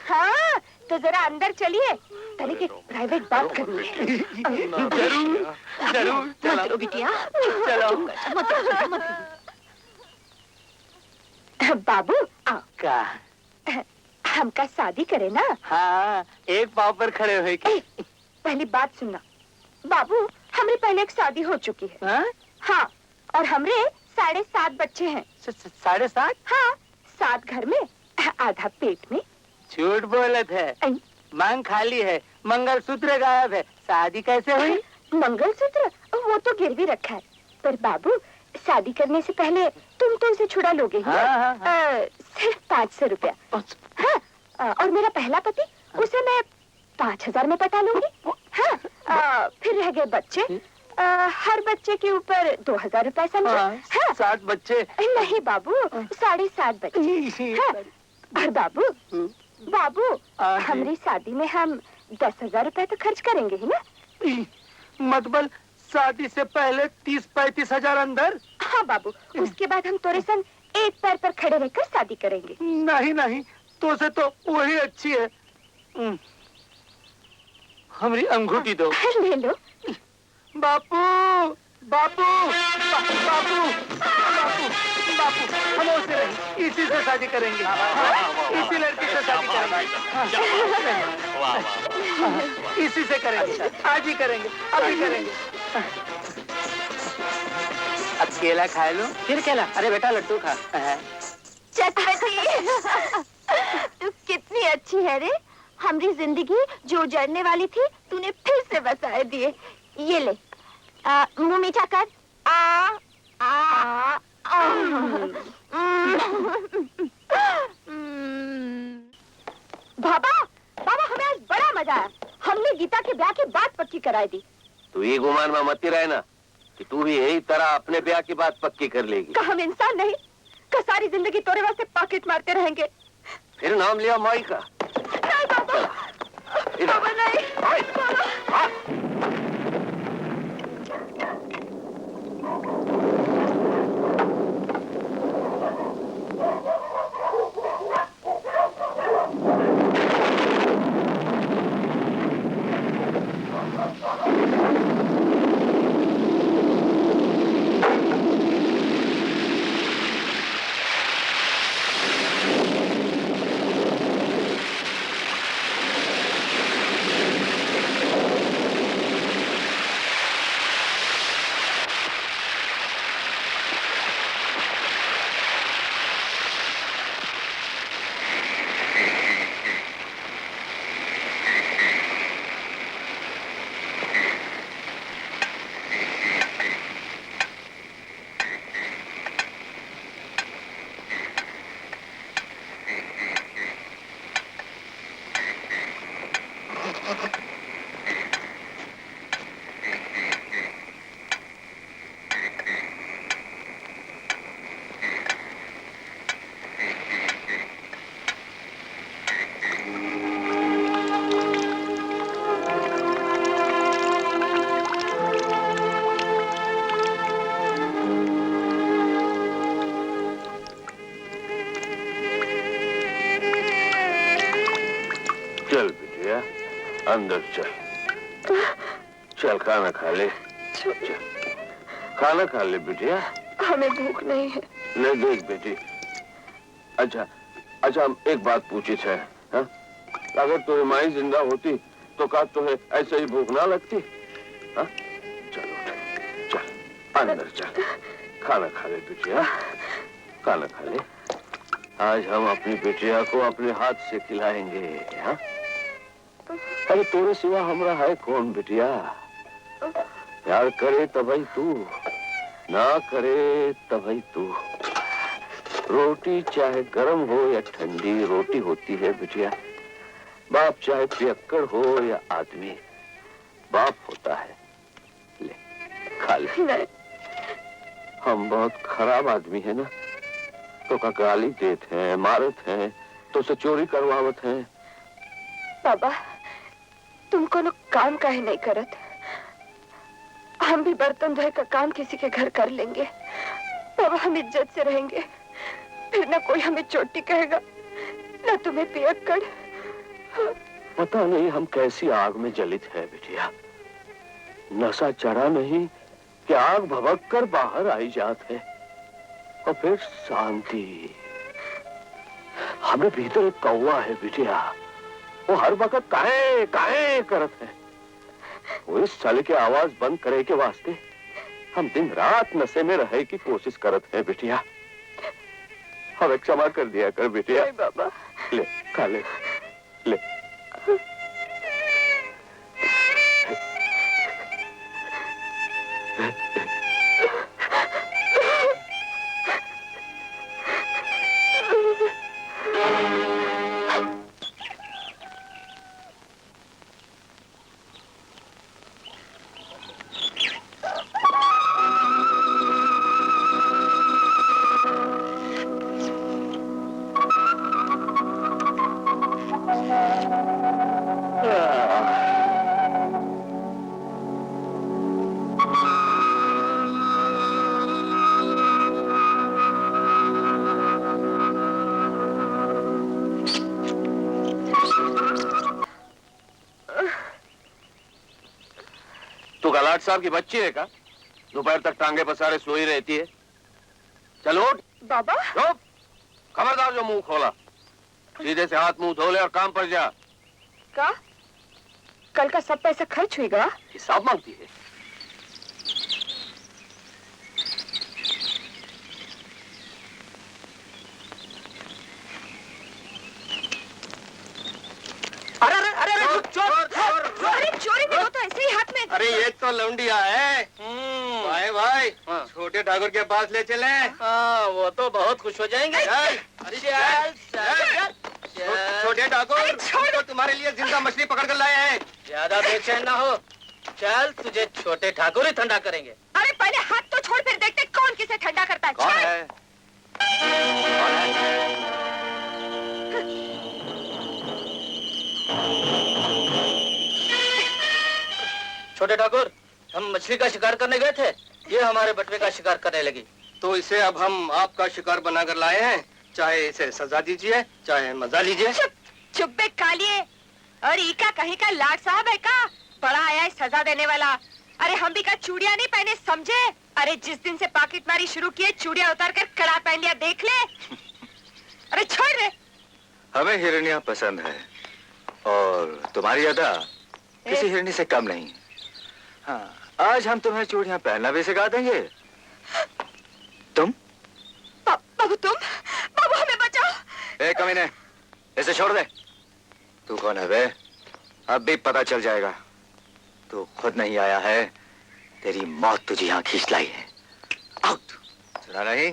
I: हाँ, तो जरा अंदर चलिए, तनिक एक प्राइवेट बात करनी है।
A: जरूर जरूर।
H: चलो बिटिया,
A: चलो।
H: मत
I: बाबू आओ,
D: का
I: हमका शादी करे ना।
D: हाँ, एक पाँव पर खड़े हुए के।
I: पहली बात सुनना बाबू, हमरे पहले एक शादी हो चुकी है।
D: हाँ?
I: हाँ, और हमरे 7.5 बच्चे हैं।
D: 7.5?
I: हाँ, 7 घर में, आधा पेट में।
D: झूठ बोलत है, मांग खाली है, मंगलसूत्र गायब है, शादी कैसे हुई?
I: मंगलसूत्र वो तो गिरवी रखा है, पर बाबू शादी करने से पहले तुम तो उसे छुड़ा लोगे ही।
D: हाँ, हाँ।
I: सिर्फ 500 रुपया। हाँ, और मेरा पहला पति, उसे मैं 5000 में पटा लूंगी। हाँ, फिर रह गए बच्चे, हर बच्चे के ऊपर 2000 रुपए समझो। हाँ,
A: 7 बच्चे?
I: नहीं बाबू, 7.5 बच्चे। हाँ, और बाबू बाबू, हमारी शादी में हम 10,000 रुपए तो खर्च करेंगे ही ना।
A: मतलब शादी से पहले 30-35 हजार अंदर?
I: हाँ बाबू, उसके बाद हम तोरे संग एक पैर पर खड़े रहकर शादी करेंगे।
A: नहीं नहीं, तो से तो वही अच्छी है। हमारी अंगूठी दो।
I: ले लो।
A: बापू बापू बापू बापू बापू, हम उसे नहीं, इसी से शादी करेंगे। इसी लड़की से शादी करेंगे। इसी से करेंगे, आज ही करेंगे, अभी करेंगे।
D: अब केला खा लो। फिर केला? अरे बेटा लड्डू खा।
I: चटपटी। तू कितनी अच्छी है रे, हमारी जिंदगी जो उजड़ने वाली थी तूने फिर से बसाए दिए। ये ले, मुंह मीठा कर। बाबा बाबा, हमें आज बड़ा मजा आया। हमने गीता के ब्याह की बात पक्की कराई दी।
E: तू ये गुमान में मत रहना कि तू भी यही तरह अपने ब्याह की बात पक्की कर लेगी।
I: का हम इंसान नहीं, का सारी जिंदगी तोरे वास्ते पॉकेट मारते रहेंगे।
E: फिर नाम लिया माई का।
I: नहीं बाबा, बाबा नहीं।
E: चल बिटिया, अंदर चल। चल खाना खा ले। चल खाना खा ले बिटिया।
I: हमें भूख नहीं है।
E: नहीं देख बेटी, अच्छा अच्छा, हम एक बात पूछी थे। हाँ? अगर तुम्हें माई जिंदा होती तो क्या तुम्हें ऐसे ही भूख ना लगती? हाँ? चल उठ, चल अंदर चल, खाना खा ले बिटिया, खाना खा ले। आज हम अपनी बिटिया को अपने हाथ से खिलाएंगे। हाँ? अरे तोरे सिवा हमरा है कौन बिटिया? प्यार करे तभी तू, ना करे तभी तू। रोटी चाहे गरम हो या ठंडी, रोटी होती है बिटिया। बाप चाहे पियक्कड़ हो या आदमी, बाप होता है। ले खा ले।
I: नहीं।
E: हम बहुत खराब आदमी है ना, तो का गाली देते हैं, मारत हैं, तो से चोरी करवावत हैं।
I: बाबा तुम कोनो काम काहे नहीं करत? हम भी बर्तन धोए का काम किसी के घर कर लेंगे। बाबा हम इज्जत से रहेंगे, फिर ना कोई हमें चोटी कहेगा ना तुम्हें पियक्कड़।
E: पता नहीं हम कैसी आग में जलित है बिटिया। नशा चढ़ा नहीं कि आग भभक कर बाहर आई जात है, और फिर शांति। हमें भीतर एक कौवा है बिटिया, वो हर वक्त काहे काहे करत है। वो इस साले की आवाज बंद करे के वास्ते हम दिन रात नशे में रहे की कोशिश करत है बिटिया। हमें क्षमा कर दिया कर बिटिया।
I: बाबा
E: ले खा ले, ले।
G: तू गलाट साहब की बच्ची है का? दोपहर तक टांगे पसारे सोई रहती है। चलो उठ।
I: बाबा
G: चुप। खबरदार जो मुंह खोला, सीधे से हाथ मुंह धो ले और काम पर जा।
I: का कल का सब पैसा खर्च हुएगा?
G: हिसाब मांगती है।
I: अरे अरे अरे अरे चोर! अरे चोरी देखो तो ऐसे ही हाथ में।
G: अरे ये तो लौंडिया है। भाई भाई छोटे ठाकुर के पास ले चले। हाँ वो तो बहुत खुश हो जाएंगे। छोटे ठाकुर तो तुम्हारे लिए जिंदा मछली पकड़ कर लाए हैं। ज्यादा बेचैन ना हो, चल तुझे छोटे ठाकुर ही ठंडा करेंगे।
I: अरे पहले हाथ तो छोड़, फिर देखते कौन किसे ठंडा करता है।
G: कौन है? कौन है? छोटे ठाकुर हम मछली का शिकार करने गए थे, ये हमारे बटवे का शिकार करने लगी। तो इसे अब हम आपका शिकार बनाकर लाए हैं, चाहे इसे सजा दीजिए चाहे मजा लीजिए।
I: चुप चुप बे कालिए। और इका कहीं का लाड साहब है का? बड़ा आया है सजा देने वाला। अरे हम भी का चूड़िया नहीं पहने समझे? अरे जिस दिन से पाकिट मारी शुरू किए चूड़िया उतार कर कड़ा पहन लिया, देख ले। अरे छोड़ रे।
K: हमें हिरनिया पसंद है और तुम्हारी अदा किसी हिरनी से कम नहीं। हाँ, आज हम तुम्हें चूड़ियां पहनना भी सिखा देंगे। तुम?
I: बाबू तुम? बाबू हमें बचाओ।
K: ए कमीने, इसे छोड़ दे। तू कौन है बे? अब भी पता चल जाएगा। तू खुद नहीं आया है, तेरी मौत तुझे यहाँ खींच लाई है। आउट। सुना नहीं?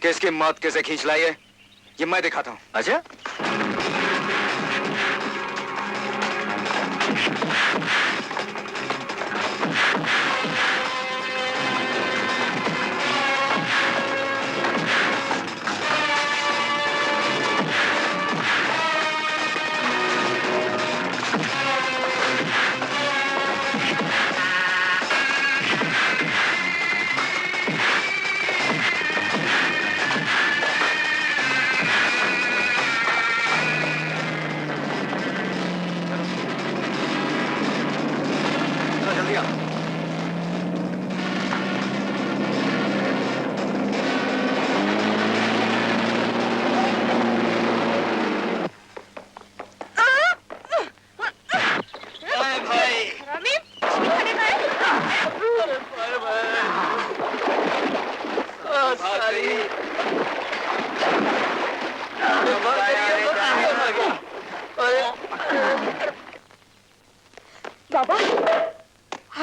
K: किसकी मौत किसे खींच लाई है, ये मैं दिखाता हूँ। अच्छा?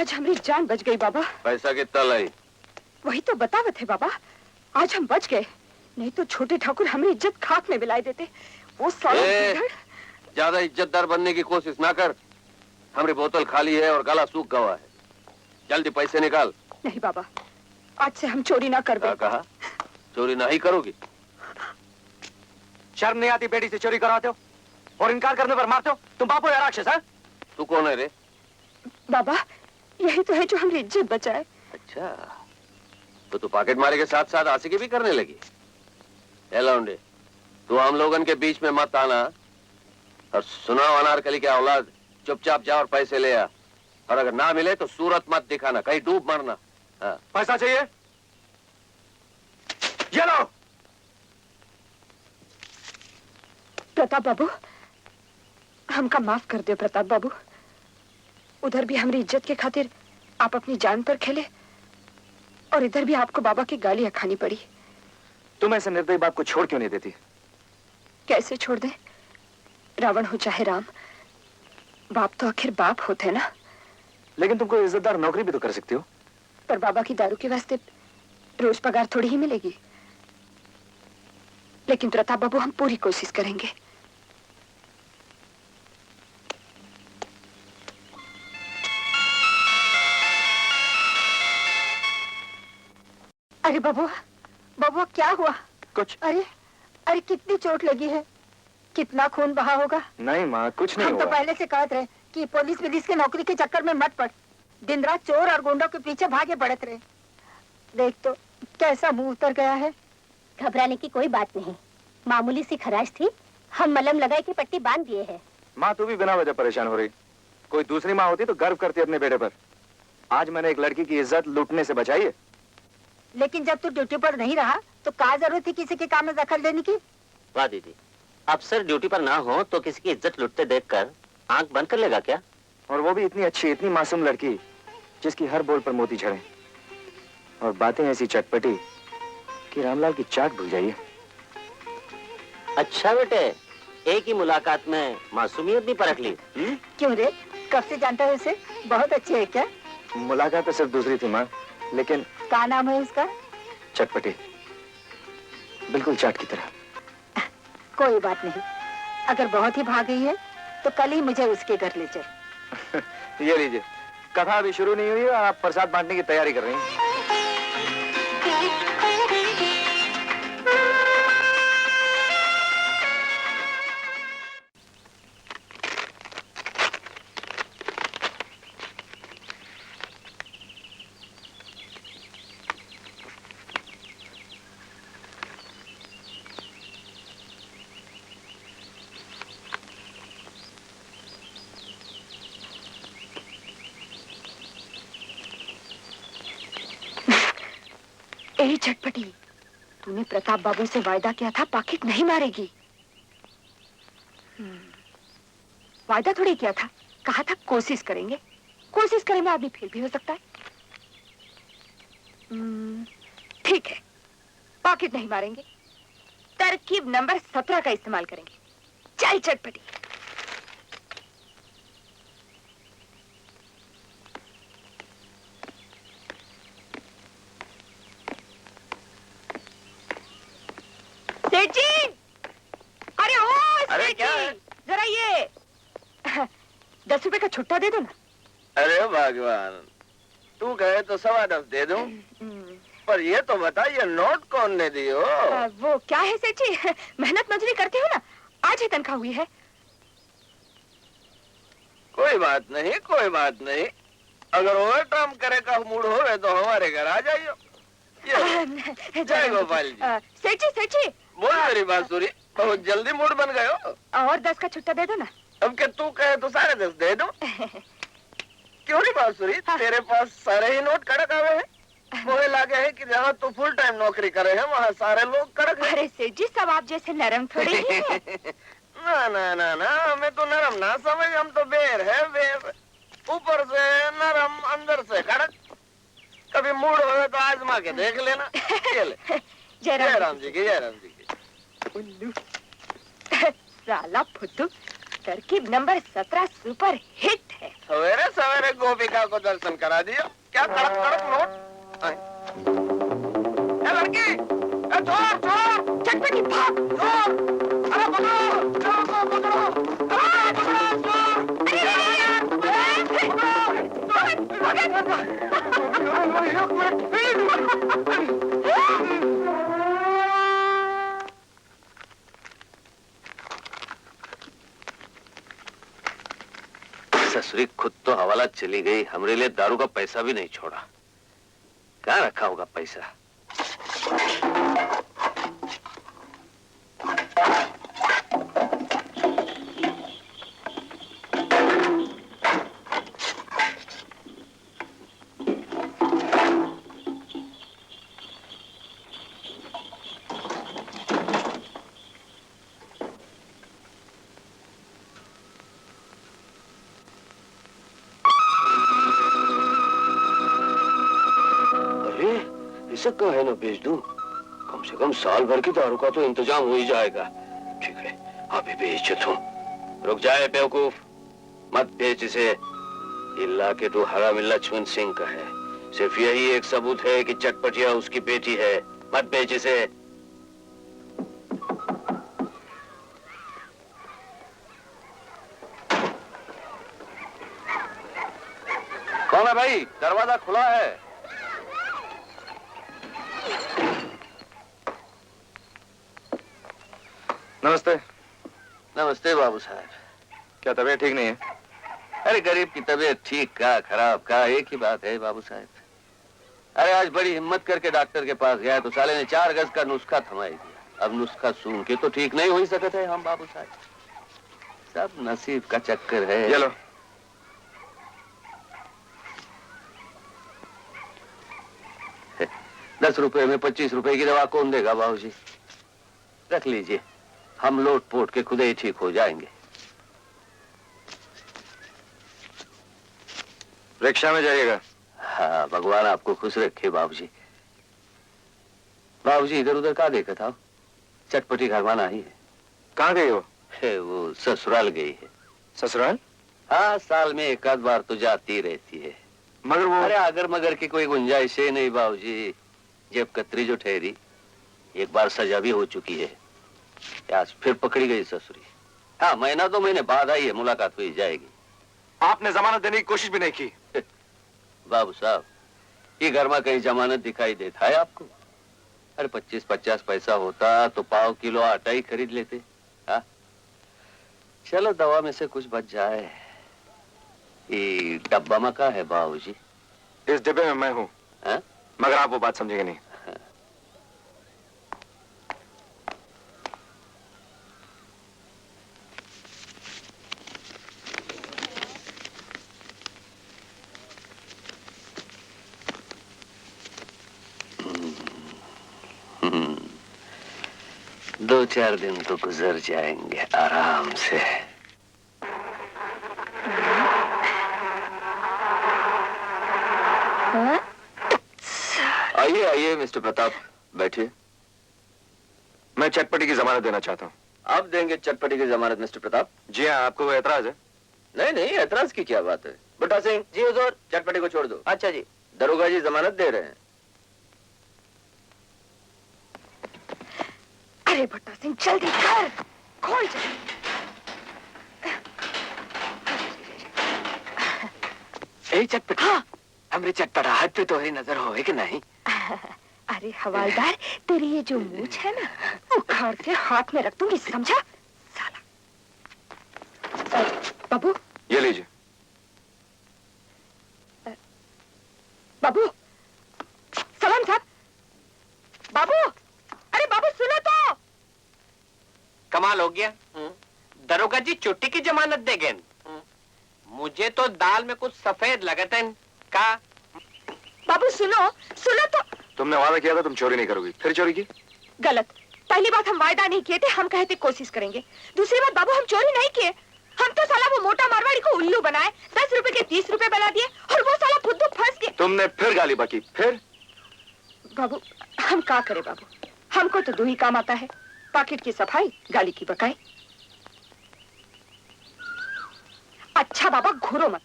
I: आज हमारी जान बच गई बाबा।
E: पैसा कितना लाई?
I: वही तो बतावत है बाबा, आज हम बच गए, नहीं तो छोटे ठाकुर हमें इज्जत खाक में मिलाई देते। वो साला
E: ज्यादा इज्जतदार बनने की कोशिश ना कर। हमारी बोतल खाली है और गला सूख गया है। जल्दी पैसे निकाल।
I: नहीं बाबा, आज से हम चोरी ना कर।
E: कहा चोरी नहीं करोगी?
K: शर्म नहीं आती बेटी से चोरी कराते हो और इनकार करने पर मारते हो? तुम बापू या राक्षस है?
E: तू कौन है रे?
I: बाबा यही तो है जो हमारी इज्जत बचाए।
E: अच्छा, तो तू पॉकेट मारे के साथ साथ आशिकी भी करने लगी? लौंडे, तू हम लोगन के बीच में मत आना और सुनाओ अनारकली के औलाद, चुपचाप जा और पैसे ले आ, और अगर ना मिले तो सूरत मत दिखाना, कहीं डूब मरना। हाँ।
K: पैसा चाहिए? ये लो।
I: प्रताप बाबू, हमका माफ कर दो प्रताप बाबू। उधर भी हमारी इज्जत के खातिर आप अपनी जान पर खेले और इधर भी आपको बाबा की गालियां खानी पड़ी।
K: तुम ऐसे निर्दयी बाप को छोड़ क्यों नहीं देती?
I: कैसे छोड़ दे? रावण हो चाहे राम, बाप तो आखिर बाप होते ना।
K: लेकिन तुमको इज्जतदार नौकरी भी तो कर सकती हो।
I: पर बाबा की दारू के वास्ते रोज पगार थोड़ी ही मिलेगी। लेकिन प्रताप बाबू हम पूरी कोशिश करेंगे।
H: अरे बबुआ, बबुआ क्या हुआ?
K: कुछ।
H: अरे कितनी चोट लगी है, कितना खून बहा होगा।
K: नहीं माँ, कुछ नहीं
H: हम तो पहले से कहते रहे कि पुलिस विलिस के नौकरी के चक्कर में मत पड़, दिन रात चोर और गुंडों के पीछे भागे पड़ते रहे। देख तो कैसा मुंह उतर गया है।
F: घबराने की कोई बात नहीं, मामूली सी खराश थी, हम मलहम लगाए की पट्टी बांध दिए है।
K: माँ तू भी बिना वजह परेशान हो रही। कोई दूसरी माँ होती तो गर्व करती अपने बेटे पर। आज मैंने एक लड़की की इज्जत लूटने से बचाई है।
H: लेकिन जब तू ड्यूटी पर नहीं रहा तो क्या जरूरत थी किसी के काम में दखल देने की?
B: वाह दीदी, अफसर ड्यूटी पर ना हो तो किसी की इज्जत लुटते देखकर आंख बंद कर लेगा क्या?
K: और वो भी इतनी अच्छी, इतनी मासूम लड़की जिसकी हर बोल पर मोती झड़े और बातें ऐसी चटपटी कि रामलाल की चाट भूल जाइए।
B: अच्छा बेटे, एक ही मुलाकात में मासूमियत भी परख ली।
H: क्यों रे, कब से जानता है उसे? बहुत अच्छी है क्या?
K: मुलाकात तो सिर्फ दूसरी थी माँ, लेकिन
H: क्या नाम है उसका?
K: चटपटी, बिल्कुल चाट की तरह।
H: कोई बात नहीं, अगर बहुत ही भाग गई है तो कल ही मुझे उसके घर ले चल।
K: ये लीजिए, कथा अभी शुरू नहीं हुई है और आप प्रसाद बांटने की तैयारी कर रही हैं।
I: ए झटपटी, तूने प्रताप बाबू से वायदा किया था पाकिट नहीं मारेगी। वायदा थोड़ी किया था, कहा था कोशिश करेंगे। कोशिश करे में आदमी फिर भी हो सकता है। ठीक है, पाकिट नहीं मारेंगे, तरकीब नंबर 17 का इस्तेमाल करेंगे। चल झटपटी। सेठ जी, अरे ओ
E: अरे
I: सेठ
E: क्या
I: जी,
E: है?
I: जरा ये 10 रुपए का छुट्टा दे दो ना।
E: अरे भगवान, तू कहे तो 10.25 दे दूं, पर ये तो बता ये नोट कौन ने दियो?
I: वो क्या है सेठ जी, मेहनत मजदूरी करते हो ना, आज ही तनख्वाह हुई है।
E: कोई बात नहीं, कोई बात नहीं, अगर ओवर टाइम करे का मूड होवे तो हमारे घर आ जाइयो। जय गोपाल जी।
I: सेठ जी
E: बोल मेरी बांसुरी, बहुत जल्दी मूड बन गए हो।
I: और 10 का छुट्टा दे दो ना।
E: अब के तू कहे तो 10.5 दे दूं। क्यों नहीं बांसुरी, तेरे पास सारे ही नोट कड़क आवे हैं। मुझे लगे है कि जहाँ तू फुल टाइम नौकरी करे है वहाँ सारे लोग कड़क हैं।
I: अरे सेठ जी, सब आप जैसे नरम थोड़ी ही है।
E: ना ना ना ना, हमें तो नरम ना समझ, हम तो बेर है बेर, ऊपर से नरम अंदर से कड़क। कभी मूड हो तो आजमा के देख लेना।
I: जय
E: राम जी की, जय राम जी की।
I: उल्लू साला फुद्दू, तरकीब नंबर 17 सुपर हिट है।
E: सवेरे सवेरे गोपिका को दर्शन करा दिया। क्या तड़क तड़क नोट। ए लड़की, ए चोर चोर, चटपटी भाग, चोर, अरे पकड़ो, चोर को पकड़ो, अरे पकड़ो
L: ससुरी खुद तो हवाला चली गई, हमरे लिए दारू का पैसा भी नहीं छोड़ा। कहाँ रखा होगा पैसा? कहाँ है ना बेच दूं? कम से कम साल भर की दारू का तो इंतजाम हो ही जाएगा। ठीक है, अभी बेच दूं। रुक जाए बेवकूफ, मत बेच इसे। इल्ला के तू हरामी लक्ष्मण सिंह का है। सिर्फ यही एक सबूत है कि चटपटिया उसकी बेटी है। मत बेच इसे। कौन है भाई? दरवाजा खुला है।
K: नमस्ते।
L: नमस्ते बाबू साहब।
K: क्या तबीयत ठीक नहीं है?
L: अरे गरीब की तबीयत ठीक का खराब का एक ही बात है बाबू साहब। अरे आज बड़ी हिम्मत करके डॉक्टर के पास गया तो साले ने 4 गज का नुस्खा थमाई दिया। अब नुस्खा सूंघ के तो ठीक नहीं हो ही सकते हैं हम बाबू साहब। सब नसीब का चक्कर है।
K: ये लो।
L: ₹10 में 25 रुपए की दवा कौन देगा बाबूजी? रख लीजिए, हम लोट पोट के खुद ही ठीक हो जाएंगे।
K: रिक्शा में जाइएगा।
L: हाँ, भगवान आपको खुश रखे बाबूजी। बाबूजी इधर उधर कहाँ देखा था? चटपटी घर माना ही है।
K: कहाँ गई हो?
L: वो ससुराल गई है।
K: ससुराल?
L: हाँ, साल में एक आध बार तो जाती रहती है।
K: मगर वो?
L: अरे अगर मगर की कोई गुंजाइश है नहीं बाबूजी। जेब कतरी जो ठहरी, एक बार सजा भी हो चुकी है। आज फिर पकड़ी गई ससुरी। हाँ, महीना 2 महीने बाद आई है, मुलाकात हुई जाएगी।
K: आपने जमानत देने की कोशिश भी नहीं की?
L: बाबू साहब, ये घर में कहीं जमानत दिखाई देता है आपको? अरे 25-50 पैसा होता तो पाव किलो आटा ही खरीद लेते। हाँ, चलो दवा में से कुछ बच जाए। ये डब्बा में का है बाबूजी?
K: इस डिब्बे में मैं हूँ।
L: हाँ?
K: मगर आप वो बात समझेंगे नहीं।
L: दो 4 दिन तो गुजर जाएंगे आराम से।
K: आइए आइए मिस्टर प्रताप, बैठिए। मैं चटपटी की जमानत देना चाहता हूँ।
L: आप देंगे चटपटी की जमानत मिस्टर प्रताप?
K: जी हाँ, आपको कोई एतराज है?
L: नहीं नहीं, एतराज की क्या बात है। बट्टा सिंह जी, हुजूर, चटपटी को छोड़ दो। अच्छा जी। दरोगा जी जमानत दे रहे हैं।
I: अरे भट्टा सिंह जल्दी कर, खोल जा।
L: चटपटी, हाँ। हमरे चटपटाहट पे तो नजर हो कि नहीं?
I: अरे हवालदार, तेरी ये जो मूछ है ना, उखाड़ के हाथ में रख दूंगी, समझा साला। बाबू,
K: ये लीजिए।
I: बाबू, सलाम साहब। बाबू, अरे बाबू सुनो तो।
D: कमाल हो गया। दरोगा जी चुट्टी की जमानत देंगे। मुझे तो दाल में कुछ सफेद लगता है का।
I: बाबू सुनो, सुनो तो।
K: तुमने वादा किया था तुम चोरी नहीं करोगी, फिर चोरी की?
I: गलत। पहली बात हम वायदा नहीं किए थे, हम कहे थे कोशिश करेंगे। दूसरी बात बाबू, हम चोरी नहीं किए। हम तो साला वो मोटा मारवाड़ी को उल्लू बनाए, 10 रुपए के 30 रुपए बना दिए और वो साला फुद्दू फंस गया।
K: तुमने फिर गाली बकी? फिर?
I: बाबू हम क्या करें बाबू, हमको तो 2 ही काम आता है, पॉकेट की सफाई, गाली की बकाई। अच्छा बाबा घूरो मत,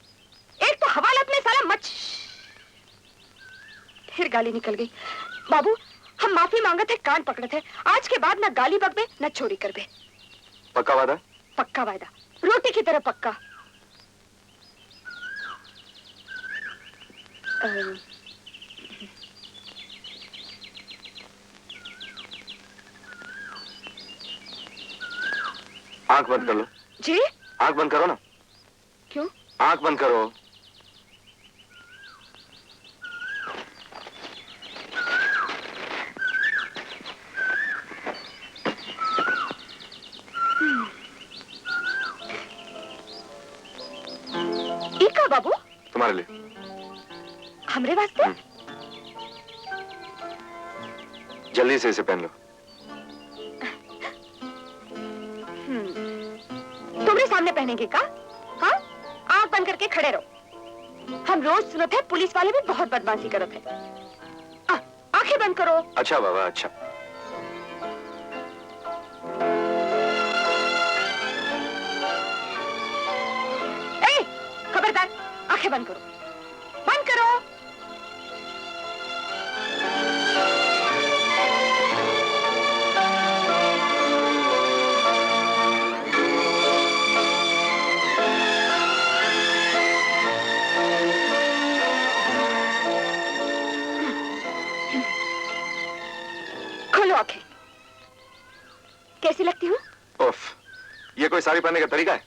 I: बोला मत। फिर गाली निकल गई। बाबू, हम माफी मांगे थे, कान पकड़े थे। आज के बाद न गाली बकबे न चोरी करबे।
K: पक्का वादा?
I: पक्का वादा, रोटी की तरह पक्का।
K: आंख बंद कर लो।
I: जी?
K: आंख बंद करो ना।
I: क्यों?
K: आंख बंद करो।
I: इका बाबू?
K: तुम्हारे लिए।
I: हमरे वास्ते?
K: जल्दी से इसे पहन लो।
I: तुम्हारे सामने पहनेंगे का? हाँ? आंख बंद करके खड़े रहो। हम रोज सुनते हैं पुलिस वाले भी बहुत बदमाशी करते हैं। आंखें बंद करो।
K: अच्छा बाबा, अच्छा।
I: ए, खबरदार, आंखें बंद करो, बंद करो। खोलो आंखें। कैसी लगती हूँ?
K: उफ, ये कोई साड़ी पहनने का तरीका है?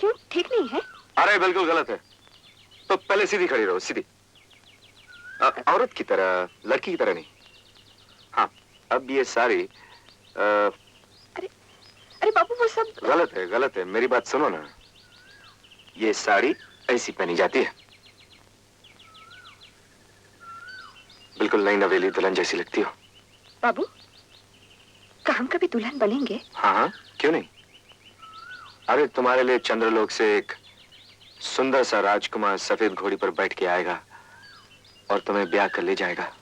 I: क्यों, ठीक नहीं है?
K: अरे बिल्कुल गलत है। तो पहले सीधी खड़ी रहो, सीधी। औरत की तरह, लड़की की तरह नहीं। हाँ, अब ये साड़ी
I: अरे बाबू, वो सब
K: गलत है, गलत है। मेरी बात सुनो ना। ये साड़ी ऐसी पहनी जाती है। बिल्कुल नई नवेली दुल्हन जैसी लगती हो।
I: बाबू, क्या हम कभी दुल्हन बनेंगे?
K: हाँ हाँ, क्यों नहीं। अरे तुम्हारे लिए चंद्रलोक से एक सुंदर सा राजकुमार सफेद घोड़ी पर बैठ के आएगा और तुम्हें ब्याह कर ले जाएगा।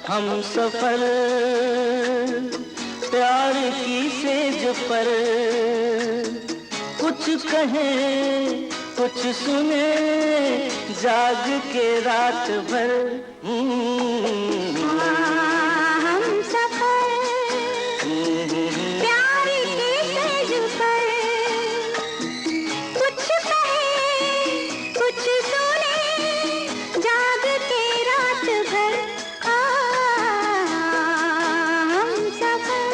J: हम सफर प्यार की सेज पर, कुछ कहें कुछ सुने जाग के रात भर।
F: हम सफर प्यार की सेज पर, कुछ कहे कुछ सुने जाग के रात भर। हम सफर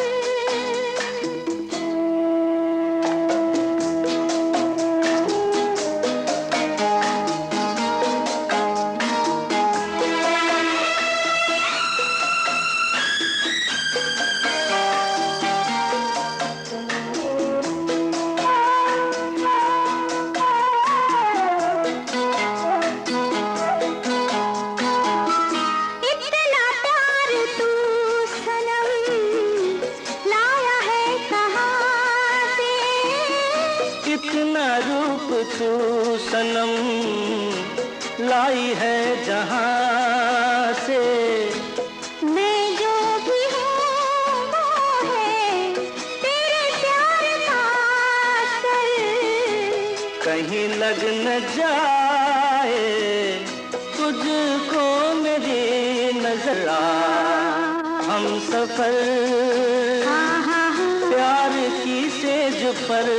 J: तू सनम लाई है जहां से।
F: मैं जो भी हूँ वो है तेरे प्यार का असर।
J: कहीं लग न जाए तुझको मेरी नजर। हम सफर प्यार की सेज पर,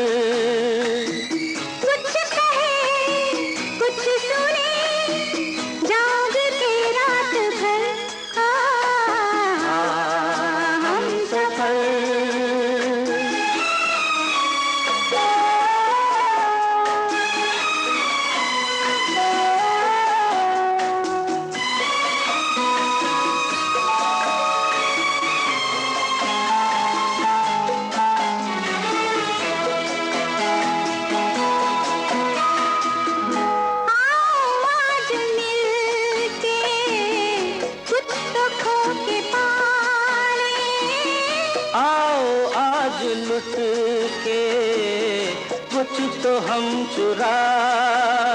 J: तो हम चुरा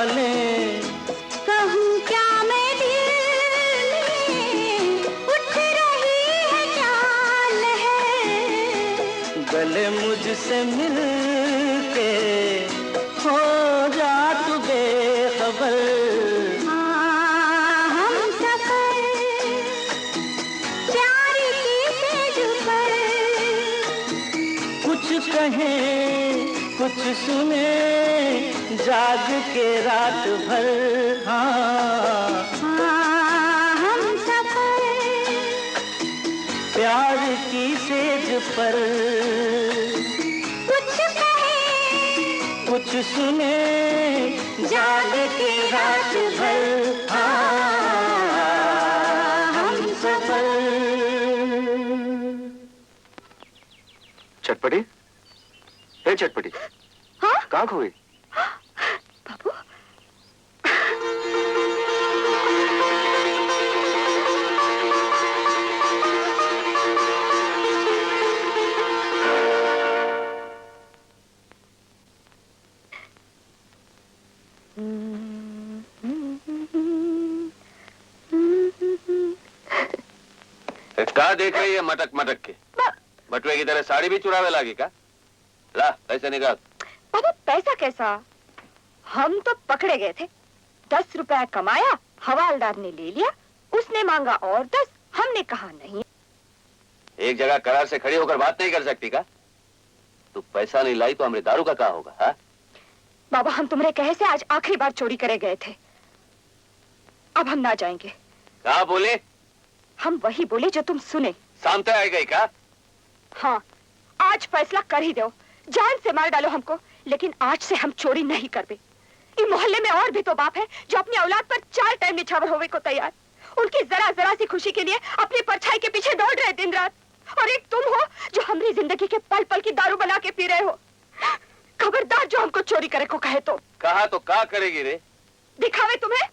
J: लें।
F: कहूँ क्या मैं दिल में उठ रही है चाल है।
J: गले मुझसे मिल के हो जा तू बेखबर।
F: हाँ, हम सफर प्यार की सेज पर।
J: कुछ कहें कुछ सुने जाग के रात भर। हाँ,
F: हाँ, हम सफर
J: प्यार की सेज पर।
F: कुछ कहे
J: कुछ सुने जाग के रात भर। हाँ, हम सफर।
K: चटपटी, ए चटपटी,
I: हाँ?
K: कहाँ खो गई?
I: बाबू,
L: क्या देख रही है मटक मटक के? बटुए की तरह साड़ी भी चुरावे लागी का? ला पैसे निकाल।
I: बाबू पैसा कैसा? हम तो पकड़े गए थे। 10 रुपया कमाया, हवालदार ने ले लिया, उसने मांगा और 10, हमने कहा नहीं।
L: एक जगह करार से खड़ी होकर बात नहीं कर सकती का? तू पैसा नहीं लाई तो हमारे दारू का क्या होगा? हा?
I: बाबा हम तुम्हारे कहे से आज आखिरी बार चोरी करे गए थे। अब हम ना जाएंगे।
L: कहा बोले?
I: हम वही बोले जो तुम सुने।
L: सामने आई गई का?
I: हाँ, आज फैसला कर ही दो। जान से मार डालो हमको, लेकिन आज से हम चोरी नहीं करबे। इस मोहल्ले में और भी तो बाप है जो अपनी औलाद पर 4 टाइम निछावर होवे को तैयार। उनकी जरा जरा सी खुशी के लिए अपनी परछाई के पीछे दौड़ रहे दिन रात। और एक तुम हो जो हमारी जिंदगी के पल पल की दारू बना के पी रहे हो। खबरदार जो हमको चोरी करे को कहे तो।
L: कहा तो क्या करेगी रे?
I: दिखावे तुम्हें?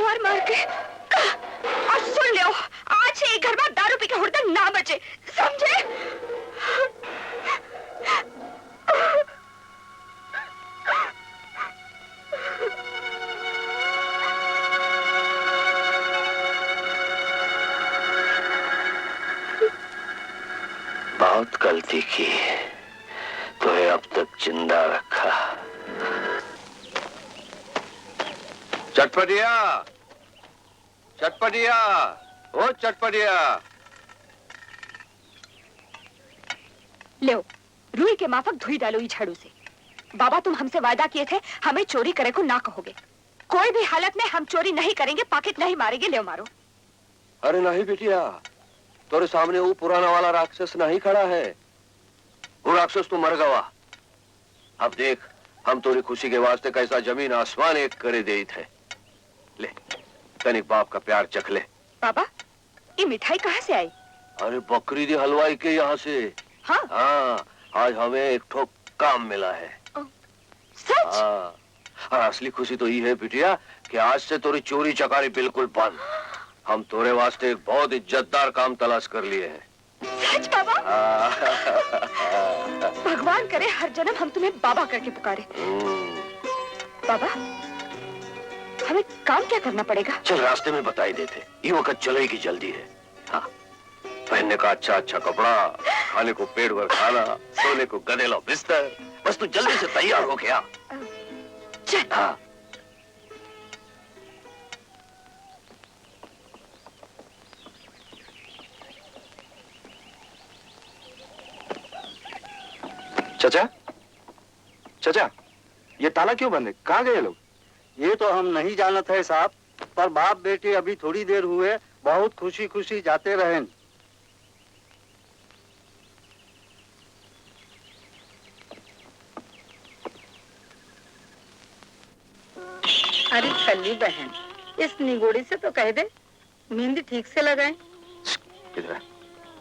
I: मार मार के और सुन लो, आज से घर में दारू पी के हुड़दंग ना बचे, समझे?
L: बहुत गलती की, तुम्हें अब तक जिंदा रखा। चटपटिया, चटपटिया, ओ चटपटिया।
I: लो, रुई के माफक धुई डालो ये झाड़ू से। बाबा तुम हमसे वादा किए थे हमें चोरी करे को ना कहोगे। कोई भी हालत में हम चोरी नहीं करेंगे, पॉकेट नहीं मारेंगे। ले मारो।
E: अरे नहीं बिटिया, तोरे सामने वो पुराना वाला राक्षस नहीं खड़ा है। वो राक्षस तो मर गवा। अब देख हम तोरी खुशी के वास्ते कैसा जमीन आसमान एक करे दे थे। ले तनिक बाप का प्यार चख ले।
I: बाबा ये मिठाई कहाँ से आई?
E: अरे बकरी दी हलवाई के यहाँ से।
I: हाँ?
E: हाँ, आज हमें एक ठोक काम मिला है।
I: सच?
E: हाँ, और असली खुशी तो ये है बिटिया कि आज से तोरी चोरी चकारी बिल्कुल बंद। हम तोरे वास्ते एक बहुत इज्जतदार काम तलाश कर लिए हैं।
I: सच बाबा? भगवान करे हर जन्म हम तुम्हें बाबा करके पुकारे। बाबा हमें काम क्या करना पड़ेगा?
E: चल रास्ते में बताई देते, ये वक्त चलेगी जल्दी है। हाँ, पहनने का अच्छा अच्छा कपड़ा, खाने को पेट भर खाना, सोने को गदेला बिस्तर, बस तू जल्दी से तैयार हो गया।
I: चल।
E: हाँ।
K: चाचा, चाचा, ये ताला क्यों बंद है? कहाँ गए लोग?
A: ये तो हम नहीं जानत है साहब, पर बाप बेटे अभी थोड़ी देर हुए बहुत खुशी खुशी जाते रहे।
M: अरे खल्ली बहन, इस निगोड़ी से तो कह दे मेहंदी ठीक से लगाए।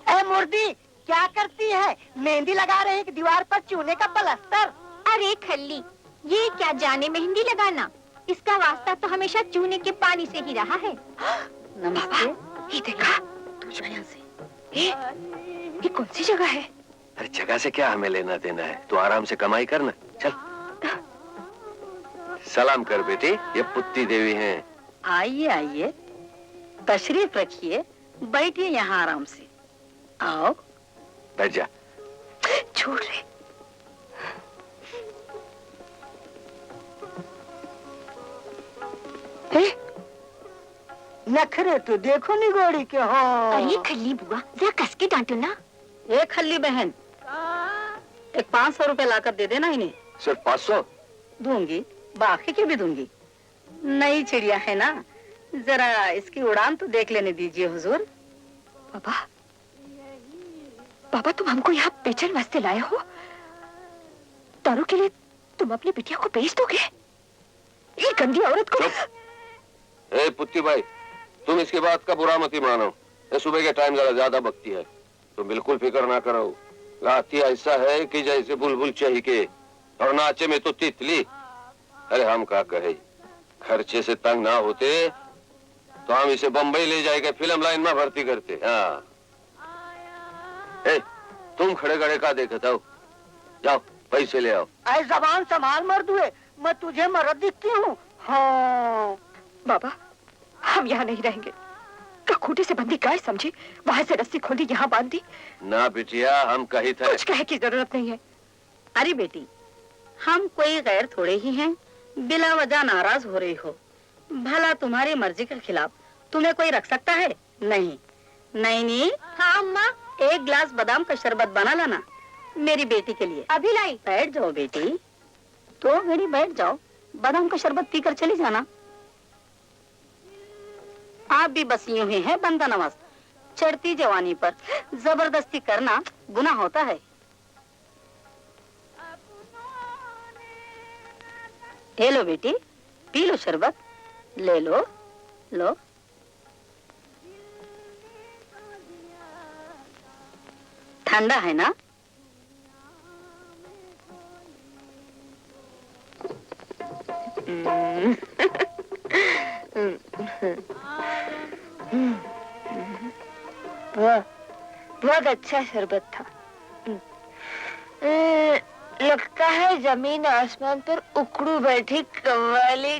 A: ए मुर्दी, क्या करती है? मेहंदी लगा रहे कि दीवार पर चूने का प्लास्टर?
H: अरे खल्ली, ये क्या जाने मेहंदी लगाना, इसका वास्ता तो हमेशा चूने के पानी से ही रहा है।
M: नमस्ते।
I: ये देखा
M: यहाँ से।
I: ये कौन सी जगह है?
L: अरे जगह से क्या हमें लेना देना है, तू आराम से कमाई करना। चल सलाम कर बेटी, ये पुत्ती देवी हैं।
M: आइए आइए, तशरीफ रखिए, बैठिए यहाँ आराम से। आओ
L: बैठ जा।
I: छोड़ रहे।
M: नखरे तो देखो निगोड़ी के हो।
H: अरे खल्ली बुआ, जरा कस के डांटो ना।
M: ये खल्ली बहन, एक 500 रुपए लाकर दे देना इन्हें।
L: सिर्फ 500?
M: दूंगी, बाकी के भी दूंगी। नई चिड़िया है ना, जरा इसकी उड़ान तो देख लेने दीजिए हुजूर।
I: बाबा, बाबा तुम हमको यहाँ बेचने वास्ते लाए हो? दारू के लिए तुम अपनी बिटिया को बेच दोगे? ये गंदी औरत को।
E: ए पुत्ती भाई, तुम इसकी बात का बुरा मत ही मानो। ये सुबह के टाइम जरा ज्यादा बकती है, तो बिल्कुल फिक्र ना करो। गाती ऐसा है कि जैसे बुलबुल चहके और नाचे में तो तितली। अरे हम क्या कहे, खर्चे से तंग ना होते तो हम इसे बंबई ले जाएंगे, फिल्म लाइन में भर्ती करते। हाँ तुम खड़े खड़े का देखते हो, जाओ पैसे ले आओ।
M: ऐ जबान संभाल मर्द हुए, मैं तुझे मर्द दिखती हूँ। हाँ
I: बाबा, हम यहाँ नहीं रहेंगे। का खूटे से बंदी गाय समझी, वहां से रस्सी खोली, यहाँ बांध दी।
E: ना बिटिया, हम कही थे।
I: कुछ कहे की जरूरत नहीं है।
M: अरे बेटी, हम कोई गैर थोड़े ही हैं, बिला वजह नाराज हो रही हो। भला तुम्हारी मर्जी के खिलाफ तुम्हें कोई रख सकता है? नहीं नहीं नहीं। हाँ अम्मा, एक गिलास बादाम का शरबत बना लाना मेरी बेटी के लिए।
H: अभी लाई।
M: बैठ जाओ बेटी, तो घड़ी बैठ जाओ, बादाम का शरबत पीकर चली जाना। आप भी बस यूं ही हैं बंदा नवाज। चढ़ती जवानी पर जबरदस्ती करना गुनाह होता है। ले लो बेटी, पी लो शरबत, ले लो लो। ठंडा है ना?
I: बहुत अच्छा शरबत था। लगता है जमीन आसमान पर उकड़ू बैठी कव्वाली।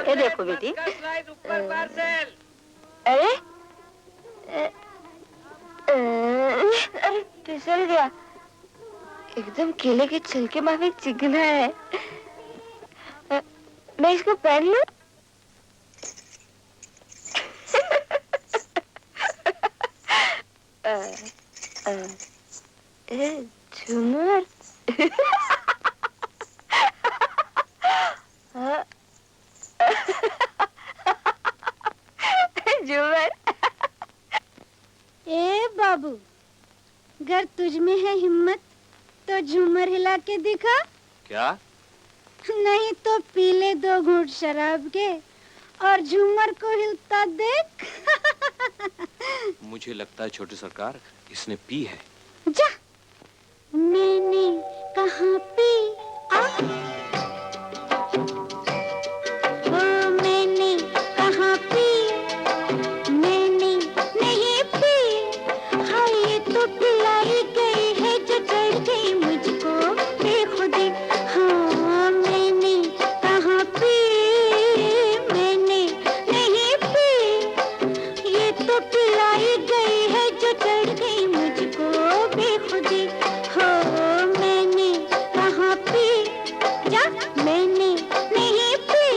M: ये देखो बेटी।
I: अरे अरे फिसल गया। एकदम केले के छिलके माफिक चिकना है। मैं इसको पहन लूं? झूमर। झूमर।
F: ए बाबू, अगर तुझ में है हिम्मत तो झूमर हिला के दिखा।
K: क्या?
F: नहीं तो पी ले 2 घूंट शराब के और झूमर को हिलता देख।
K: मुझे लगता है छोटे सरकार, इसने पी है।
F: जा। मैंने कहाँ पी? ओ मैंने कहाँ पी? मैंने नहीं पी। हाँ ये तो पिलाई गई है जो चढ़ गई मुझको बेखुदी। हाँ मैंने कहाँ पी? मैंने नहीं पी। ये तो पिलाई गई है जो चढ़ गई मुझको बेखुदी। हो मैंने कहाँ पी? जा। मैंने नहीं पी।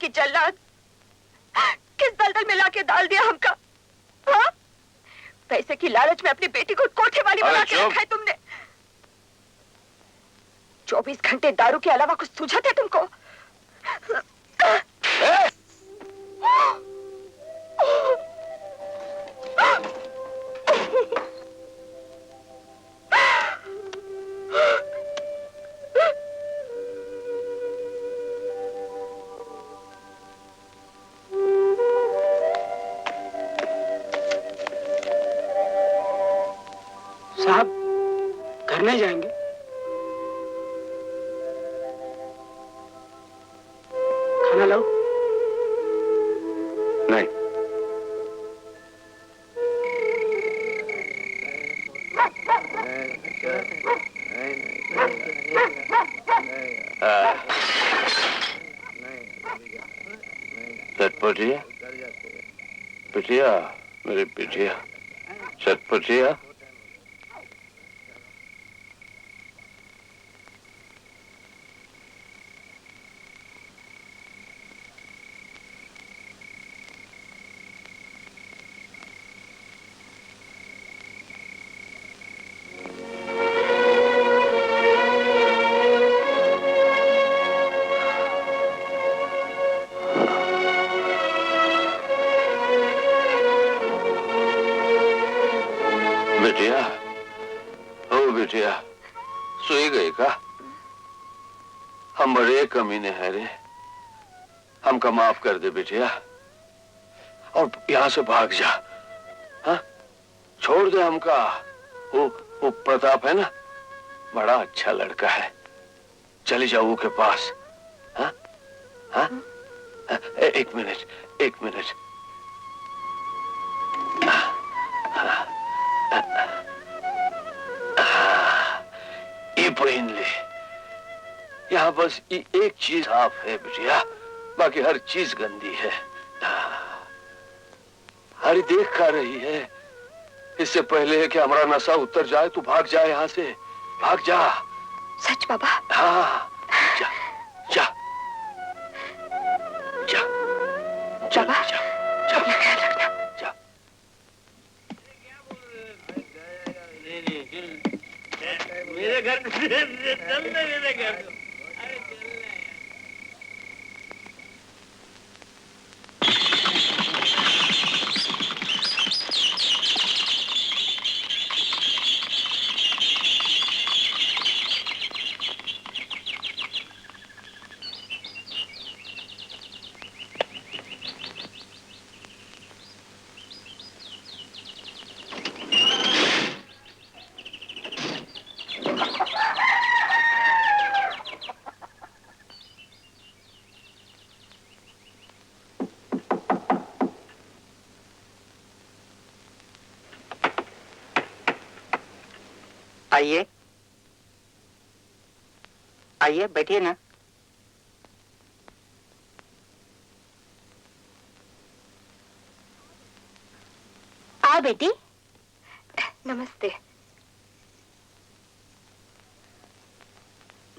I: की जल्लाद, किस दलदल में लाके डाल दिया हमका। हाँ? पैसे की लालच में अपनी बेटी को कोठे वाली बना के रखा है तुमने। 24 घंटे दारू के अलावा कुछ सूझा था तुमको?
A: साहब घर नहीं जाएंगे? खाना लाओ।
C: नहीं।
L: चटपटिया, बिटिया, मेरी बिटिया, चटपटिया। बिटिया, ओ बिटिया, सोई गई का? हम बड़े कमीने हैं रे, हमका माफ कर दे बिटिया, और यहाँ से भाग जा। हाँ? छोड़ दे हमका। वो प्रताप है ना, बड़ा अच्छा लड़का है, चली जाओ के पास। हाँ? हाँ? एक मिनट, एक मिनट। ये पहन ले। यहाँ बस ये एक चीज साफ है बिटिया, बाकी हर चीज गंदी है। हरी देख खा रही है। इससे पहले कि हमारा नशा उतर जाए तू भाग जा यहाँ से, भाग जा।
I: सच बाबा?
L: हाँ, जा जा जा
I: बाबा,
L: जा
I: जा अपना ख्याल रखना।
L: जा।
G: मेरे घर चल मेरे घर।
D: आइए आइए, बैठिए ना।
H: आओ बेटी।
I: नमस्ते।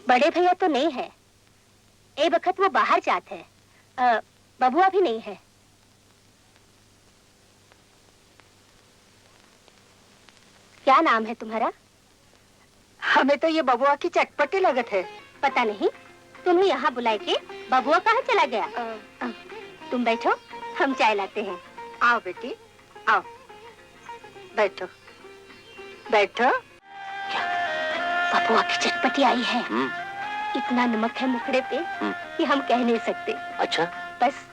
H: बड़े भैया तो नहीं है, ए वक्त वो बाहर जाते हैं। बबुआ भी नहीं है। क्या नाम है तुम्हारा?
I: हमें तो ये बबुआ की चटपटी लगत है।
H: पता नहीं, तुम्हें यहाँ बुलाए के बबुआ कहाँ चला गया? तुम बैठो, हम चाय लाते हैं।
I: आओ बेटी, आओ, बैठो बैठो।
H: बबुआ की चटपटी आई है। इतना नमक है मुखड़े पे कि हम कह नहीं सकते।
B: अच्छा?
H: बस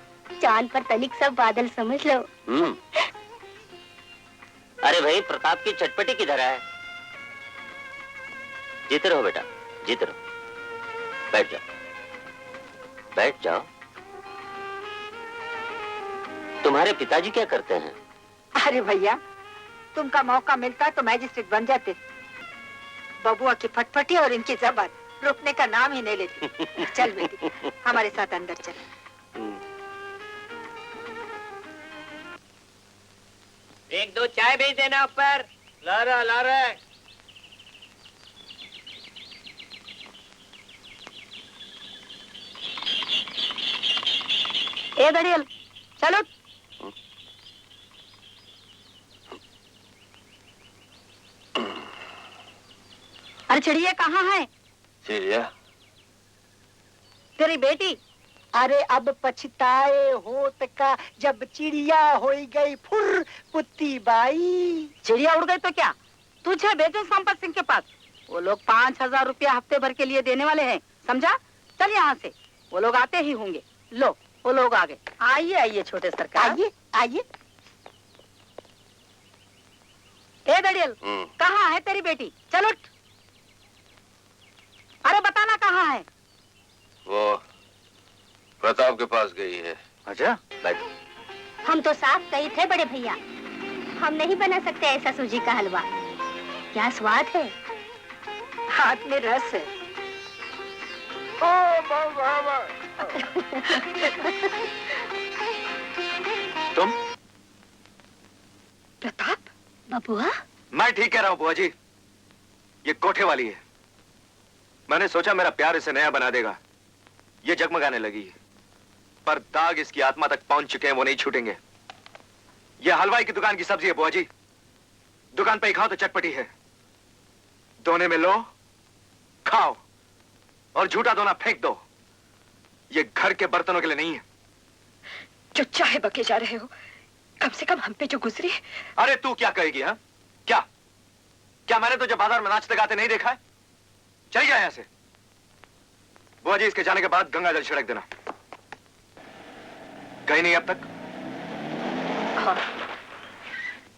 H: चांद पर तनिक सा बादल समझ लो।
B: अरे भाई, प्रताप की चटपटी किधर है? जीते रहो बेटा, जीते रहो। बैठ जाओ, बैठ जाओ। तुम्हारे पिताजी क्या करते हैं?
I: अरे भैया, तुमका मौका मिलता तो मैजिस्ट्रेट बन जाते। बबुआ की फटफटी और इनकी जबान रुकने का नाम ही नहीं लेती। चल बेटी, हमारे साथ अंदर चल।
D: एक दो चाय भेज देना ऊपर। ला रहा।
M: ए दड़ियल चलो। अरे चिड़िया कहाँ है?
L: चिड़िया?
M: तेरी बेटी।
A: अरे अब पछताए होत का जब चिड़िया हो गई फुर पुत्ती बाई।
M: चिड़िया उड़ गई तो क्या, तुझे भेजो संपत सिंह के पास। वो लोग 5,000 रुपया हफ्ते भर के लिए देने वाले हैं, समझा? चल यहाँ से, वो लोग आते ही होंगे। लो वो लोग आ गए। आइए आइए छोटे सरकार,
A: आइए आइए।
M: ए दड़ियल कहाँ है तेरी बेटी? चलो। अरे बताना कहाँ है?
L: वो प्रताप के पास गई है।
K: अच्छा बैठ।
F: हम तो साफ कही थे बड़े भैया, हम नहीं बना सकते ऐसा सूजी का हलवा। क्या स्वाद है,
A: हाथ में रस है। ओ बाबा।
K: तुम?
F: प्रताप? बबुआ?
K: मैं ठीक कह रहा हूँ बुआ जी, ये कोठे वाली है। मैंने सोचा मेरा प्यार इसे नया बना देगा। ये जगमगाने लगी है, पर दाग इसकी आत्मा तक पहुंच चुके हैं, वो नहीं छूटेंगे। ये हलवाई की दुकान की सब्जी है बुआ जी, दुकान पे ही खाओ तो चटपटी है। दोने में लो, खाओ, और झूठा दोना फेंक दो। ये घर के बर्तनों के लिए नहीं है।
I: जो चाहे बके जा रहे हो, कम से कम हम पे जो गुजरी है।
K: अरे तू क्या कहेगी? हाँ क्या क्या मैंने तुझे बाजार में नाचते गाते नहीं देखा है? चल जा यहां से। बुआ जी इसके जाने के बाद गंगा जल छिड़क देना। गई नहीं अब तक?
I: हाँ,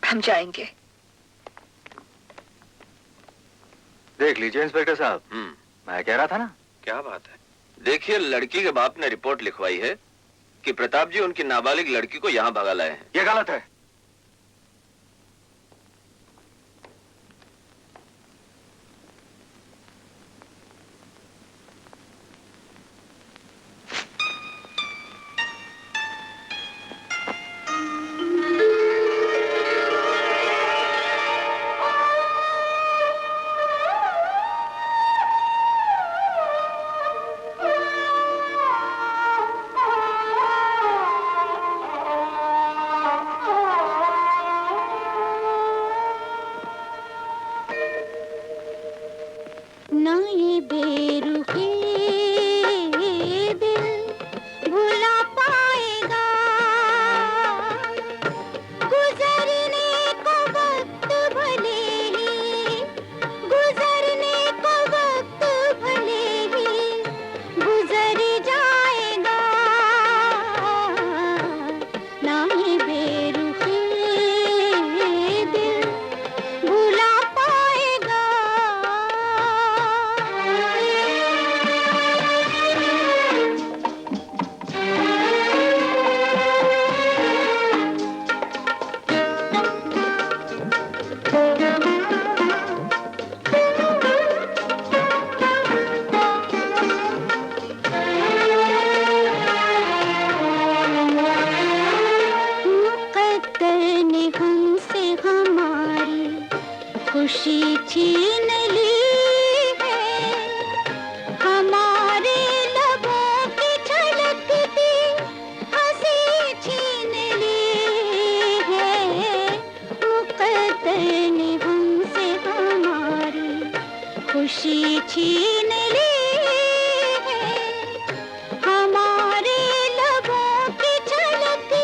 I: हम जाएंगे।
K: देख लीजिए इंस्पेक्टर साहब, मैं कह रहा था ना।
L: क्या बात है? देखिए, लड़की के बाप ने रिपोर्ट लिखवाई है कि प्रताप जी उनकी नाबालिग लड़की को यहाँ भगा लाए हैं।
K: ये गलत है।
F: ना ये बेरुखी दिल भुला पाएगा, गुजरने को वक्त भले ही, गुजरने को वक्त भले ही गुजर जाएगा। ना ये बेरुखी दिल भुला पाएगा। मुक़द्दर ने हमसे हमारी खुशी छीन ली है, हमारे लबों की छलकती हंसी छीन ली है। मुक़द्दर ने हमसे हमारी खुशी छीन ली है, हमारे लबों की छलकती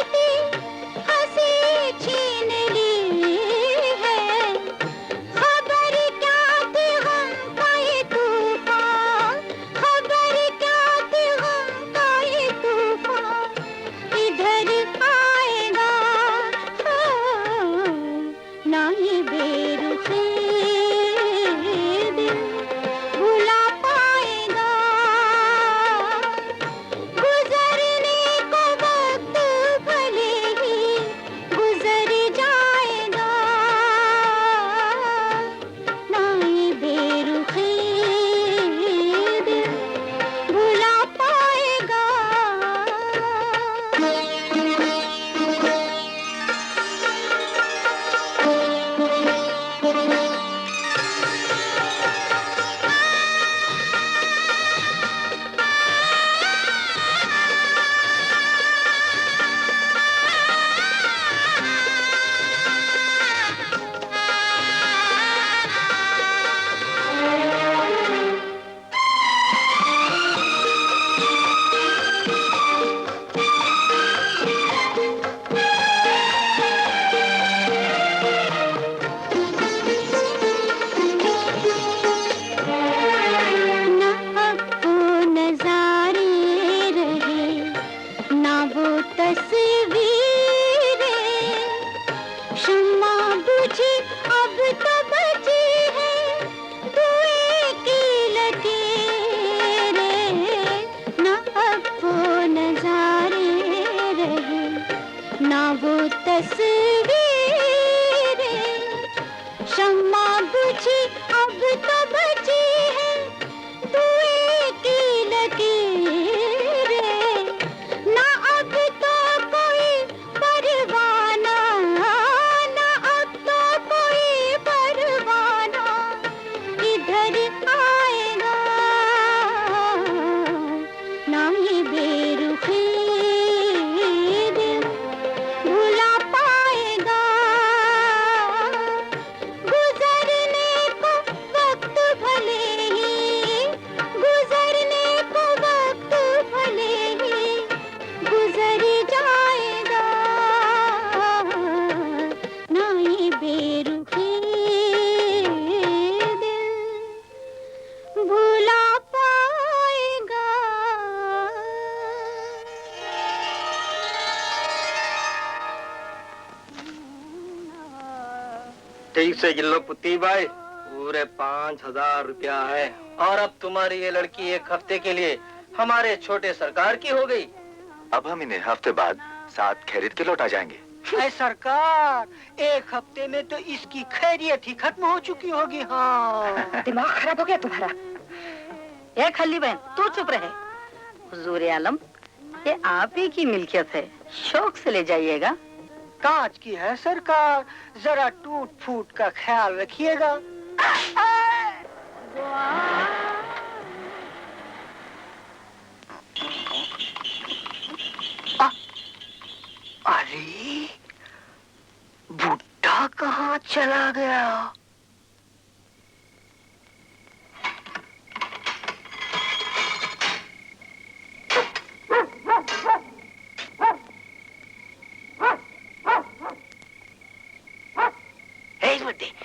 F: हंसी छीन ली है। खबर क्या
G: ठीक से गिन लो पुती भाई, पूरे 5,000 रुपया है। और अब तुम्हारी ये लड़की एक हफ्ते के लिए हमारे छोटे सरकार की हो गई।
K: अब हम इन्हें हफ्ते बाद साथ खरीद के लौटा जाएंगे।
D: अरे सरकार, एक हफ्ते में तो इसकी खैरियत ही खत्म हो चुकी होगी। हाँ
I: दिमाग खराब हो गया तुम्हारा।
M: ए खल्ली बहन, तू चुप रहे। हुजूर आलम, ये आप ही की मिल्कियत है, शौक से ले जाइएगा।
D: कांच की है सरकार, जरा टूट फूट का ख्याल रखिएगा। अरे बुड्ढा कहाँ चला गया?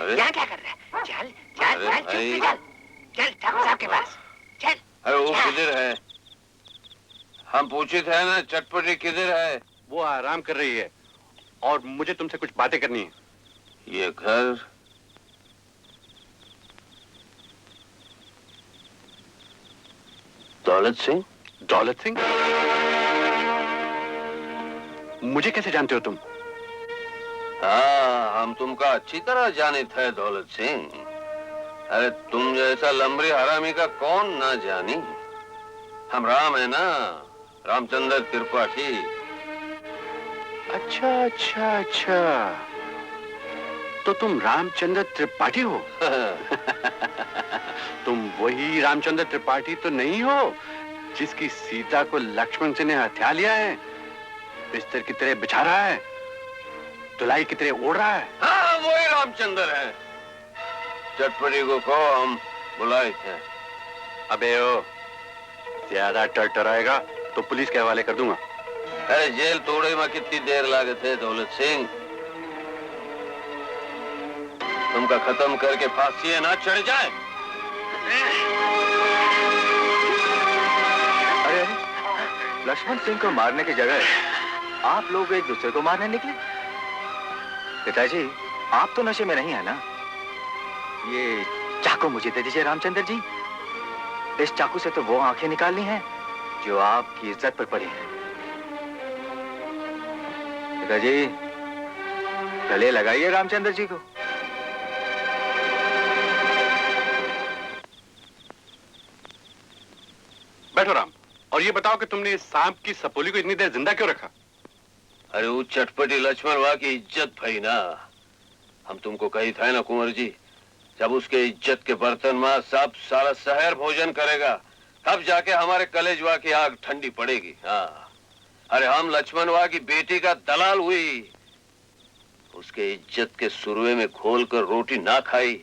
D: यहाँ क्या कर रहा है? चल चल चल चुपके चल चल ठाकुर साहब के पास चल।
L: अरे वो किधर है? हम पूछे थे ना, चटपटी किधर है?
C: वो आराम कर रही है और मुझे तुमसे कुछ बातें करनी है।
L: ये घर दौलत सिंह?
C: दौलत सिंह? मुझे कैसे जानते हो तुम?
L: हाँ, हम तुमका अच्छी तरह जाने थे दौलत सिंह। अरे तुम जैसा लंबरी हरामी का कौन ना जानी। हम राम है ना, रामचंद्र त्रिपाठी।
C: अच्छा अच्छा अच्छा, तो तुम रामचंद्र त्रिपाठी हो? तुम वही रामचंद्र त्रिपाठी तो नहीं हो जिसकी सीता को लक्ष्मण सिंह ने हत्या लिया है, बिस्तर की तरह बिछा रहा है, तुलाई की तरह ओढ़ रहा है?
L: हाँ, वही रामचंद्र है। चटपटी को कहो हम बुलाए थे।
C: अबे ओ, ज्यादा टरटराएगा तो पुलिस के हवाले कर दूंगा।
L: अरे जेल तोड़े में कितनी देर लागे थे दौलत सिंह। तुमका खत्म करके फांसी ना चढ़ जाए।
K: अरे लक्ष्मण सिंह को मारने की जगह आप लोग एक दूसरे को मारने निकले। पिताजी, आप तो नशे में नहीं है ना? ये चाकू मुझे दे दीजिए रामचंद्र जी। इस चाकू से तो वो आंखें निकालनी हैं जो आपकी इज्जत पर पड़ी हैं। पिताजी, गले लगाइए रामचंद्र जी को।
C: बैठो राम, और ये बताओ कि तुमने इस सांप की सपोली को इतनी देर जिंदा क्यों रखा?
L: अरे वो चटपटी लक्ष्मण वाह की इज्जत भई ना। हम तुमको कही था ना कुंवर जी, जब उसके इज्जत के बर्तन में सब सारा शहर भोजन करेगा, तब जाके हमारे कलेजवा की आग ठंडी पड़ेगी। हाँ, अरे हम लक्ष्मण वाह की बेटी का दलाल हुई, उसके इज्जत के सुरवे में खोल कर रोटी ना खाई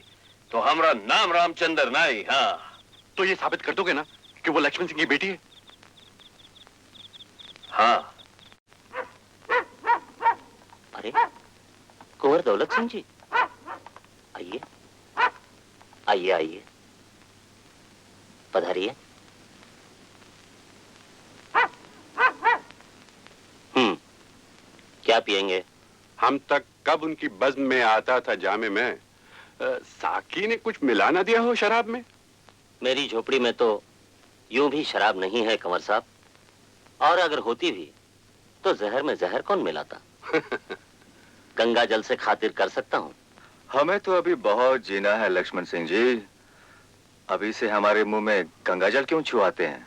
L: तो हमारा नाम रामचंद्र नहीं। हाँ,
C: तो ये साबित कर दोगे ना कि वो लक्ष्मण सिंह की बेटी है?
L: हाँ।
B: अरे कुंवर दौलत सिंह जी, आइए आइए आइए, पधारिए। क्या पिएंगे?
C: हम तक कब उनकी बज़्म में आता था जामे में, साकी ने कुछ मिला ना दिया हो शराब में?
B: मेरी झोपड़ी में तो यूं भी शराब नहीं है कंवर साहब, और अगर होती भी तो जहर में जहर कौन मिलाता? गंगा जल से खातिर कर सकता हूँ।
K: हमें तो अभी बहुत जीना है लक्ष्मण सिंह जी, अभी से हमारे मुंह में गंगा जल क्यों छुआते हैं?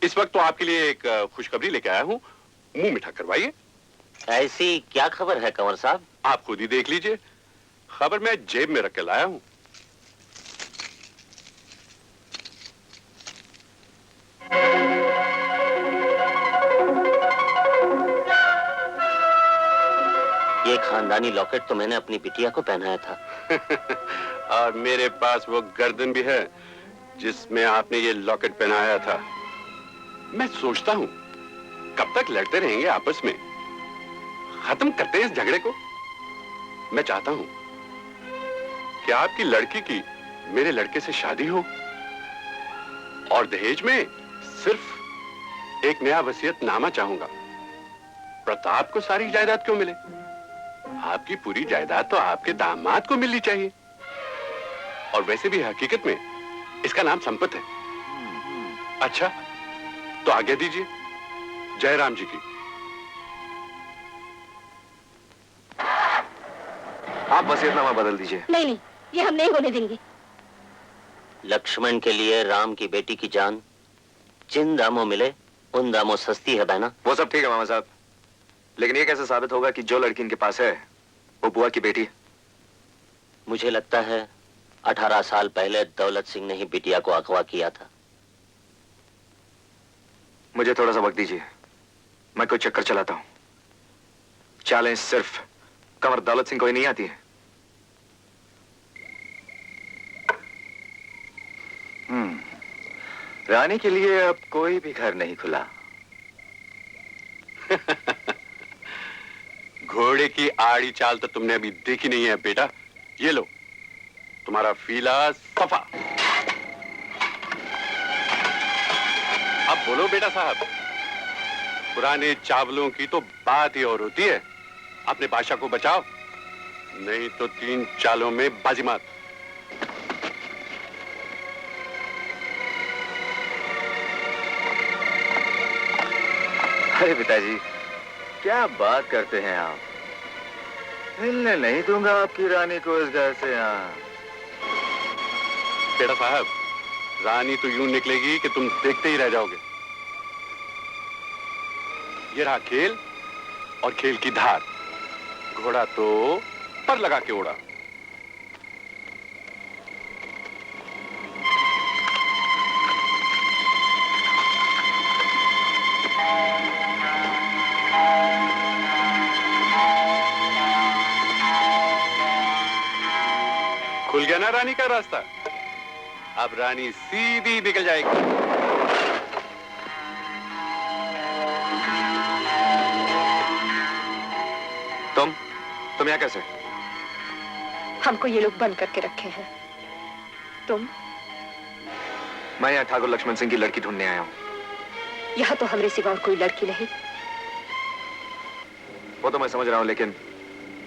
C: इस वक्त तो आपके लिए एक खुशखबरी लेके आया हूँ, मुंह मीठा करवाइए।
B: ऐसी क्या खबर है कंवर साहब?
C: आप खुद ही देख लीजिए, खबर मैं जेब में रख के लाया हूँ।
B: ये खानदानी लॉकेट तो मैंने अपनी बिटिया को पहनाया था।
C: और मेरे पास वो गर्दन भी है जिसमें आपने ये लॉकेट पहनाया था। मैं सोचता हूँ कब तक लड़ते रहेंगे आपस में, खत्म करते हैं इस झगड़े को। मैं चाहता हूँ कि आपकी लड़की की मेरे लड़के से शादी हो और दहेज में सिर्फ एक नया वसीयतनामा चाहूंगा। प्रताप को सारी जायदाद क्यों मिले, आपकी पूरी जायदाद तो आपके दामाद को मिलनी चाहिए। और वैसे भी हकीकत में इसका नाम संपत है। अच्छा, तो आज्ञा दीजिए। जय राम जी की।
K: आप वसीयतनामा बदल दीजिए।
I: नहीं नहीं, ये हम नहीं होने देंगे।
B: लक्ष्मण के लिए राम की बेटी की जान जिन दामों मिले उन दामों सस्ती है बहना।
K: वो सब ठीक है मामा साहब, लेकिन ये कैसे साबित होगा कि जो लड़की इनके पास है वो बुआ की बेटी है?
B: मुझे लगता है 18 साल पहले दौलत सिंह ने ही बिटिया को अगवा किया था।
K: मुझे थोड़ा सा वक्त दीजिए, मैं कोई चक्कर चलाता हूं। चालें सिर्फ कमर दौलत सिंह को ही नहीं आती है। रानी के लिए अब कोई भी घर नहीं खुला।
C: घोड़े की आड़ी चाल तो तुमने अभी देखी नहीं है बेटा। ये लो तुम्हारा फीला सफा। अब बोलो बेटा साहब, पुराने चावलों की तो बात ही और होती है। अपने बादशाह को बचाओ, नहीं तो 3 चालों में बाजी मात।
K: अरे पिताजी, क्या बात करते हैं आप? हिलने नहीं दूंगा आपकी रानी को इस घर से। यहाँ
C: बेटा साहब, रानी तो यूं निकलेगी कि तुम देखते ही रह जाओगे। ये रहा खेल और खेल की धार। घोड़ा तो पर लगा के उड़ा। खुल गया ना रानी का रास्ता। अब रानी सीधी निकल जाएगी।
K: तुम यहाँ कैसे?
I: हमको ये लोग बंद करके रखे हैं। तुम?
K: मैं यहाँ ठाकुर लक्ष्मण सिंह की लड़की ढूंढने आया हूँ।
I: यहाँ तो हमरे सिवा और कोई लड़की नहीं।
K: वो तो मैं समझ रहा हूँ, लेकिन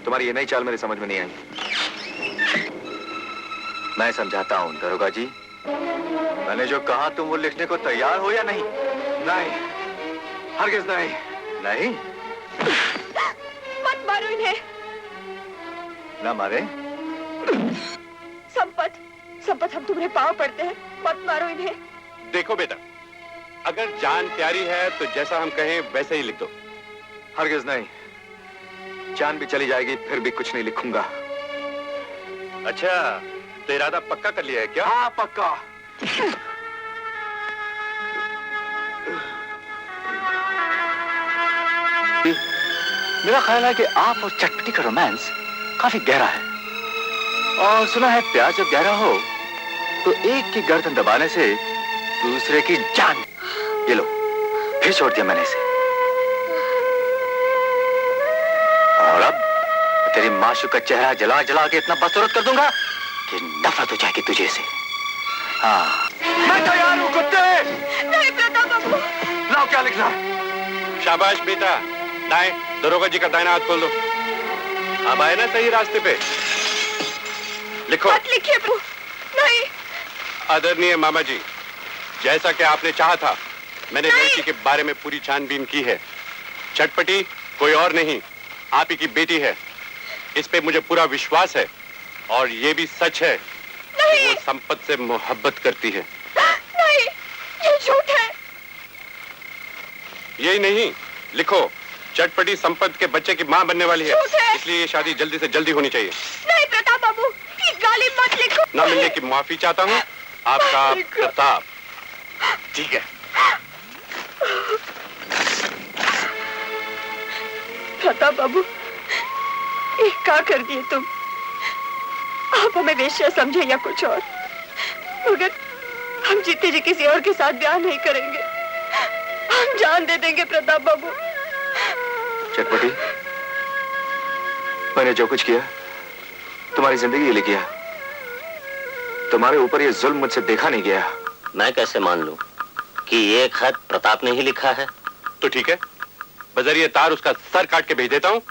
K: तुम्हारी ये नई चाल मेरी समझ में नहीं आई। मैं समझाता हूँ दरोगा जी। मैंने जो कहा तुम वो लिखने को तैयार हो या नहीं? नहीं, हरगिज़ नहीं। नहीं?
I: मत मारो इन्हें।
K: ना मारे?
I: संपत, संपत, हम तुम्हारे पाँव पड़ते हैं, मत मारो इन्हें।
C: देखो बेटा, अगर जान प्यारी है तो जैसा हम कहें वैसे ही लिख दो।
K: हरगिज़ नहीं, जान भी चली जाएगी फिर भी कुछ नहीं लिखूंगा।
C: अच्छा, तो इरादा पक्का कर लिया है क्या?
K: हाँ, पक्का। मेरा ख्याल है कि आप और चटपटी का रोमांस काफी गहरा है, और सुना है प्यार जब गहरा हो तो एक की गर्दन दबाने से दूसरे की जान। ये लो, फिर छोड़ दिया मैंने इसे। और अब तेरी माशूक का चेहरा जला जला के इतना बदसूरत कर दूंगा कि नफरत हो जाएगी तुझे से। हाँ, मैं तैयार हूँ कुत्ते।
I: नहीं प्रताप बाबू।
K: लाओ, क्या लिखना?
C: शाबाश बेटा, दाएं, दरोगा जी का दाहिना हाथ खोल दो। अब आए ना सही रास्ते पे। लिखो।
I: मत लिखिए प्रभु। नहीं।
C: आदरणीय मामा जी, जैसा कि आपने चाहा था, मैंने लड़की के बारे में पूरी छानबीन की है। चटपटी कोई और नहीं, आप ही की बेटी है। इस पे मुझे पूरा विश्वास है, और ये भी सच है कि वो संपत से मोहब्बत करती है।
I: नहीं, ये झूठ है।
C: यही नहीं, लिखो, चटपटी संपत के बच्चे की मां बनने वाली है, इसलिए ये शादी जल्दी से जल्दी होनी चाहिए।
I: नहीं प्रताप बाबू, ये गाली मत लिखो।
C: ना मिलने की माफी चाहता हूँ। आपका प्रताप। ठीक है।
I: प्रताप बाबू, ये क्या कर दिए तुम? आप हमें वेश्या समझे या कुछ और, मगर हम जीते जी किसी और के साथ ब्याह नहीं करेंगे। हम जान दे देंगे प्रताप बाबू।
K: चटपटी, मैंने जो कुछ किया तुम्हारी जिंदगी के लिए किया। तुम्हारे ऊपर ये जुल्म मुझसे देखा नहीं गया।
B: मैं कैसे मान लूं कि ये खत प्रताप ने ही लिखा है?
C: तो ठीक है, बजरिए तार उसका सर काट के भेज देता हूँ,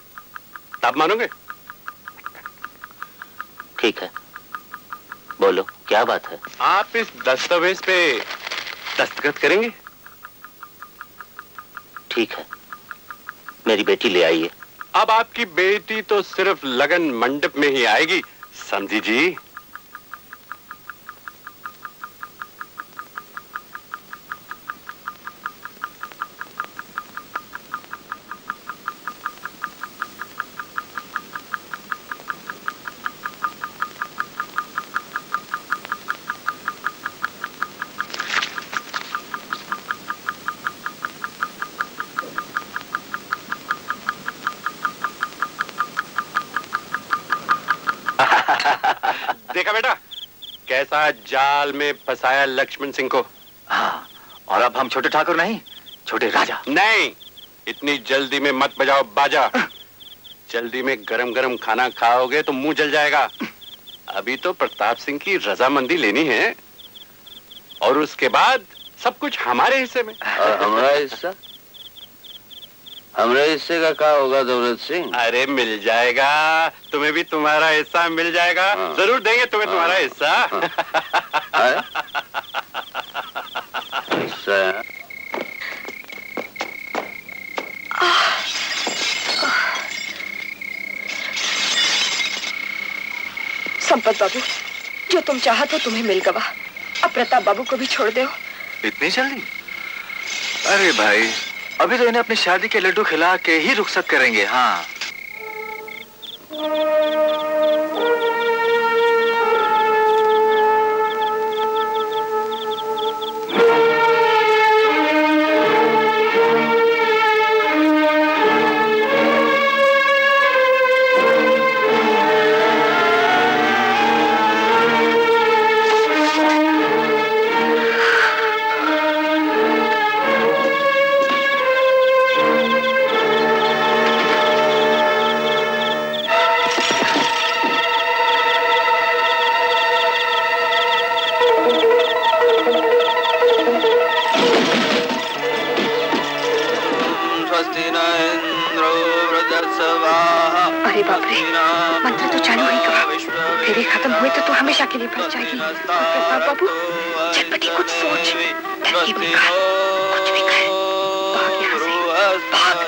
C: तब मानोगे?
B: ठीक है, बोलो क्या बात है?
C: आप इस दस्तावेज पे दस्तखत करेंगे?
B: ठीक है, मेरी बेटी ले आइए।
C: अब आपकी बेटी तो सिर्फ लगन मंडप में ही आएगी, समझी जी। देखा बेटा, कैसा जाल में फंसाया लक्ष्मण सिंह को।
K: हाँ, और अब हम छोटे ठाकुर नहीं, छोटे राजा।
C: नहीं, इतनी जल्दी में मत बजाओ बाजा। जल्दी में गरम गरम खाना खाओगे तो मुंह जल जाएगा। अभी तो प्रताप सिंह की रजामंदी लेनी है और उसके बाद सब कुछ हमारे हिस्से में।
L: और हमारा हिस्सा? हमारे हिस्से का क्या होगा दौलत सिंह?
C: अरे मिल जाएगा, तुम्हें भी तुम्हारा हिस्सा मिल जाएगा।
L: हाँ।
C: जरूर देंगे तुम्हें तुम्हारा हिस्सा।
L: हिस्सा?
I: संपत बाबू, जो तुम चाहा तो तुम्हें मिल गवा। अब प्रताप बाबू को भी छोड़ दो।
K: इतनी जल्दी? अरे भाई, अभी तो इन्हें अपनी शादी के लड्डू खिला के ही रुखसत करेंगे। हाँ,
I: अरे बाप रे, मंत्र तो चालू ही कहा। तेरे खत्म हुए तो तू हमेशा के लिए फंस जाएगी। प्रताप बाबू, झटपटी कुछ सोच, तरकीब निकाल, कुछ भी कर। भाग यहाँ से, भाग।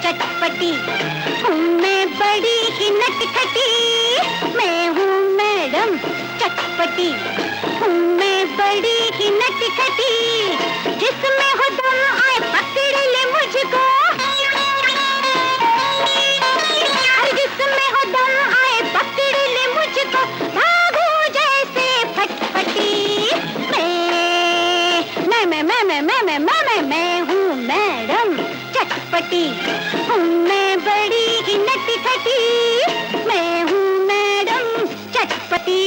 F: चटपटी हूँ मैं, बड़ी ही नटखटी। मैं हूँ मैडम चटपटी हूँ मैं, बड़ी ही नटखटी। जिसमें हो दम आए पकड़ ले मुझको, जिसमें हो दम आए पकड़ ले मुझको। भागू जैसे फटफटी। मैं हूँ मैडम चटपटी हूँ मैं, बड़ी ही नटखटी। मैं हूँ मैडम चटपटी।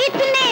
F: इतने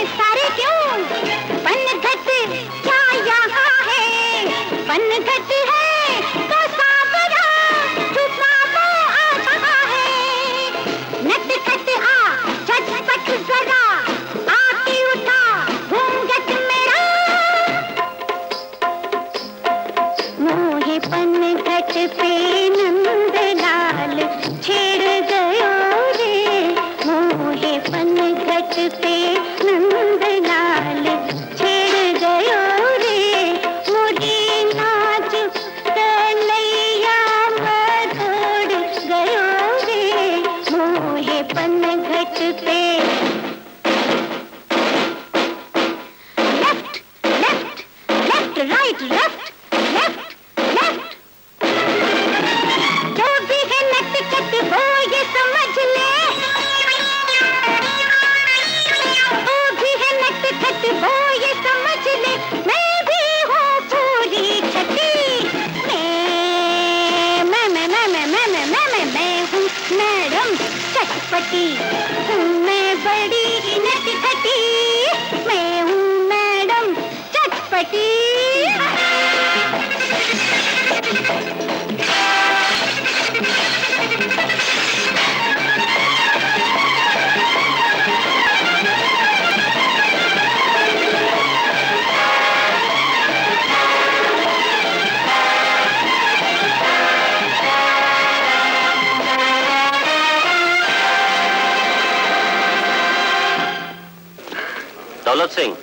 B: दौलत सिंह,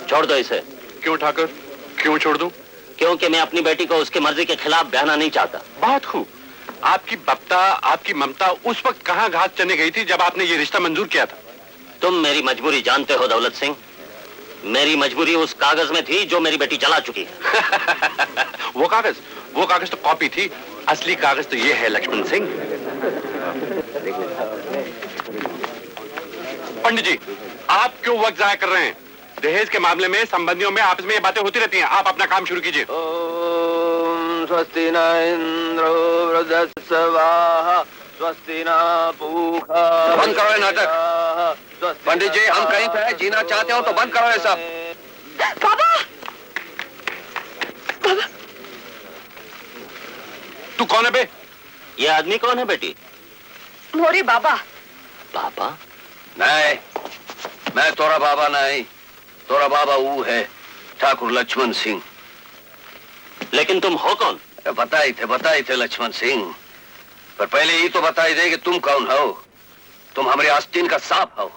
B: छोड़ दो इसे।
C: क्यों ठाकुर, क्यों छोड़ दूं?
B: क्योंकि मैं अपनी बेटी को उसकी मर्जी के खिलाफ बहना नहीं चाहता।
C: बहुत खूब। आपकी बप्ता, आपकी ममता उस वक्त कहां घास चने गई थी जब आपने ये रिश्ता मंजूर किया था?
B: तुम मेरी मजबूरी जानते हो दौलत सिंह। मेरी मजबूरी उस कागज में थी जो मेरी बेटी जला चुकी है।
C: वो कागज तो कॉपी थी, असली कागज तो ये है लक्ष्मण सिंह। पंडित जी, आप क्यों वक्त जाया कर रहे हैं? दहेज के मामले में संबंधियों में आपस में ये बातें होती रहती हैं। आप अपना काम शुरू कीजिए।
E: ओम स्वस्ति न इंद्रो वृद्धस्वाहा स्वस्ति न पूषा। बंद करो ये नाटक। पंडित जी, हम कहीं पे जीना चाहते हो तो बंद करो ये सब।
I: बाबा, बाबा,
C: तू कौन है बे?
B: ये आदमी कौन है बेटी?
I: मोरे बाबा।
B: बाबा?
E: नहीं, मैं तोरा बाबा नहीं, तोरा बाबा वो है ठाकुर लक्ष्मण सिंह।
B: लेकिन तुम हो कौन?
E: बताई थे लक्ष्मण सिंह, पर पहले ये तो बताई दे कि तुम कौन हो। तुम हमारे आस्तीन का सांप हो।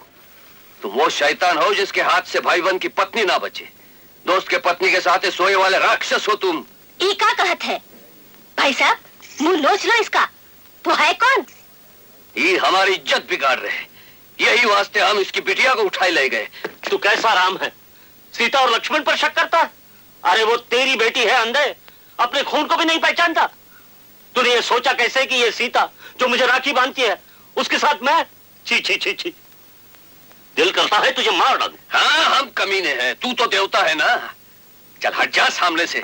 E: तुम वो शैतान हो जिसके हाथ से भाई बहन की पत्नी ना बचे। दोस्त के पत्नी के साथ सोए वाले राक्षस हो तुम।
F: ये क्या कहत है भाई साहब? मुंह नोच लो इसका। तो है कौन?
E: ये हमारी इज्जत बिगाड़ रहे, यही वास्ते हम इसकी बिटिया को उठाए ले गए।
B: तू कैसा राम है? सीता और लक्ष्मण पर शक करता है? अरे वो तेरी बेटी है अंधे, अपने खून को भी नहीं पहचानता। तूने ये सोचा कैसे कि ये सीता जो मुझे राखी बांधती है उसके साथ मैं? छी छी छी छी, दिल करता है तुझे मार डालूं।
E: हाँ, हम कमीने हैं, तू तो देवता है ना। चल हट जा सामने से।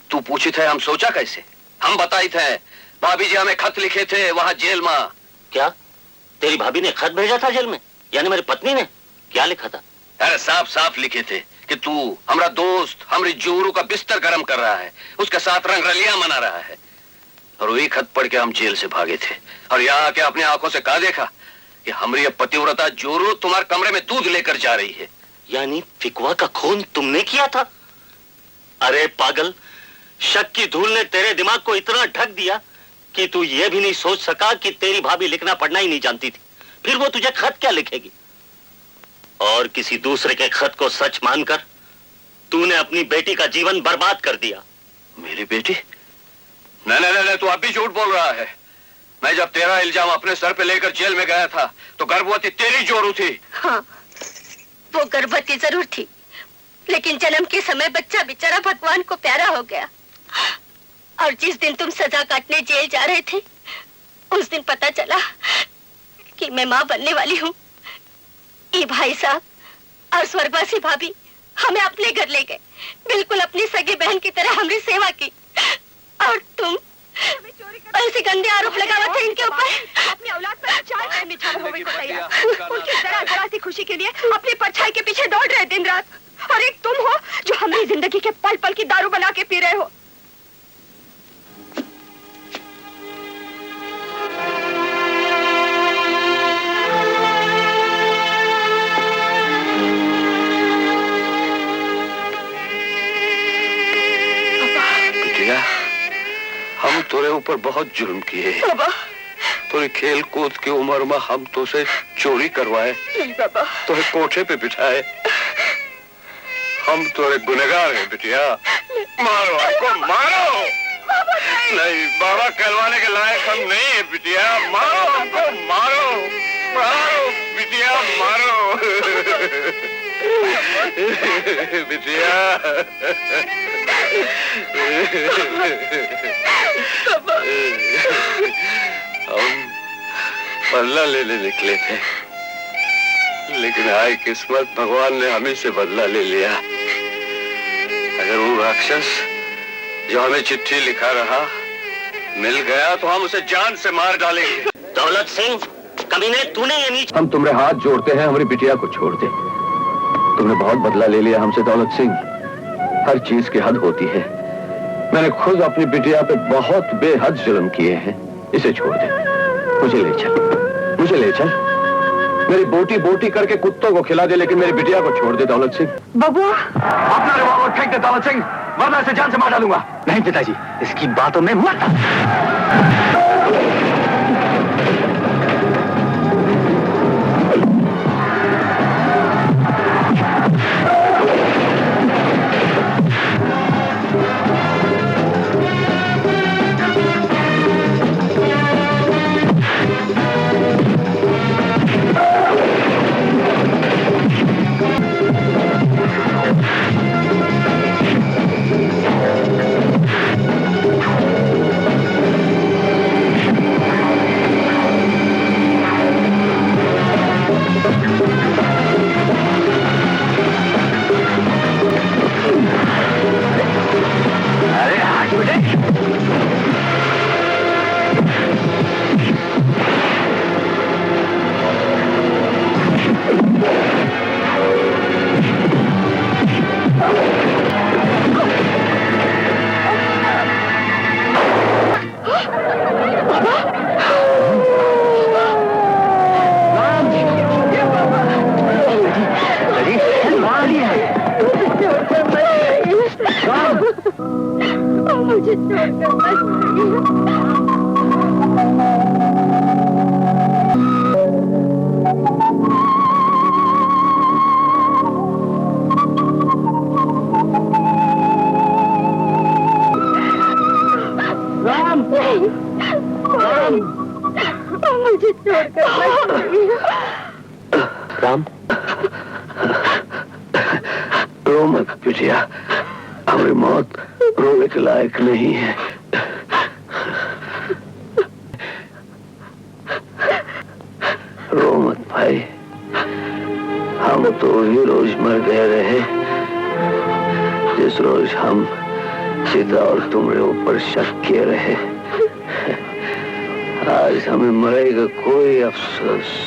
E: तू पूछी थे हम सोचा कैसे? हम बताई थे, भाभी जी हमें खत लिखे थे वहां जेल में।
B: क्या तेरी भाभी ने खत भेजा था जेल में? यानी मेरी पत्नी ने? क्या लिखा था?
E: अरे साफ साफ लिखे थे कि तू हमारा दोस्त हमारी जोरू का बिस्तर गर्म कर रहा है, उसके साथ रंग रलियां मना रहा है। और वही खत पढ़ के हम जेल से भागे थे और यहाँ आके अपनी आंखों से कहा देखा कि हमारी पतिव्रता जोरू तुम्हारे कमरे में दूध लेकर जा रही है।
B: यानी फिकवा का खून तुमने किया था? अरे पागल, शक की धूल ने तेरे दिमाग को इतना ढक दिया कि तू ये भी नहीं सोच सका कि तेरी भाभी लिखना पढ़ना ही नहीं जानती थी। फिर वो तुझे खत क्या लिखेगी? और किसी दूसरे के खत को सच मानकर तूने अपनी बेटी का जीवन बर्बाद कर दिया।
E: मेरी बेटी? नहीं नहीं नहीं, तू अभी झूठ बोल रहा है। मैं जब तेरा इल्जाम अपने सर पे लेकर जेल में गया था तो गर्भवती तेरी जोरू थी।
F: हाँ, वो गर्भवती जरूर थी, लेकिन जन्म के समय बच्चा बेचारा भगवान को प्यारा हो गया। और जिस दिन तुम सजा काटने जेल जा रहे थे, उस दिन पता चला कि मैं माँ बनने वाली हूँ। ये भाई साहब और स्वर्गवासी भाभी हमें अपने घर ले गए, बिल्कुल अपनी सगी बहन की तरह हमारी सेवा की। और तुम ऐसे गंदे आरोप लगावा थे इनके ऊपर।
I: अपनी औलाद पर चाल निछावर हो गई बताइए। उनकी जरा सी खुशी के लिए अपनी परछाई के पीछे दौड़ रहे दिन रात, और एक तुम हो जो हमारी जिंदगी के पल पल की दारू बना के पी रहे हो।
E: हम तोरे ऊपर बहुत जुर्म किए।
I: बाबा,
E: तोरे खेल कूद की उम्र में हम तो से चोरी करवाए,
I: नहीं बाबा,
E: तोरे कोठे पे बिठाए। हम तोरे गुनहगार हैं बिटिया। मारो आपको, मारो।
I: बाबा
E: नहीं, बाबा कहलवाने के लायक हम नहीं है बिटिया। मारो हमको, मारो मारो बिटिया, मारो बिटिया। हम बदला लेने निकले थे, लेकिन हाय किस्मत, भगवान ने हमें से बदला ले लिया। अगर वो राक्षस जो हमें चिट्ठी लिखा रहा मिल गया तो हम उसे जान से मार डालेंगे।
B: दौलत सिंह, कमीने, तूने ये नीच।
E: हम तुम्हारे हाथ जोड़ते हैं, हमारी बिटिया को छोड़ दे। तुमने बहुत बदला ले लिया हमसे दौलत सिंह। हर चीज की हद होती है। मैंने खुद अपनी बिटिया पे बहुत बेहद जुल्म किए हैं। इसे छोड़ दे, मुझे ले चल, मुझे ले चल। मेरी बोटी बोटी करके कुत्तों को खिला दे, लेकिन मेरी बिटिया को छोड़ दे दौलत सिंह।
I: बबुआ,
E: अपना रिवॉल्वर फेंक दे दौलत सिंह, वरना इसे जान से मार डालूंगा।
K: नहीं पिताजी, इसकी बातों में मत।
L: रो मत बिटिया, हमारी मौत रोने के लायक नहीं है। रो मत भाई, हम तो ही रोज मर गए रहे जिस रोज हम सीता और तुम्हारे ऊपर शक किए रहे। आज हमें मरे का कोई अफसोस।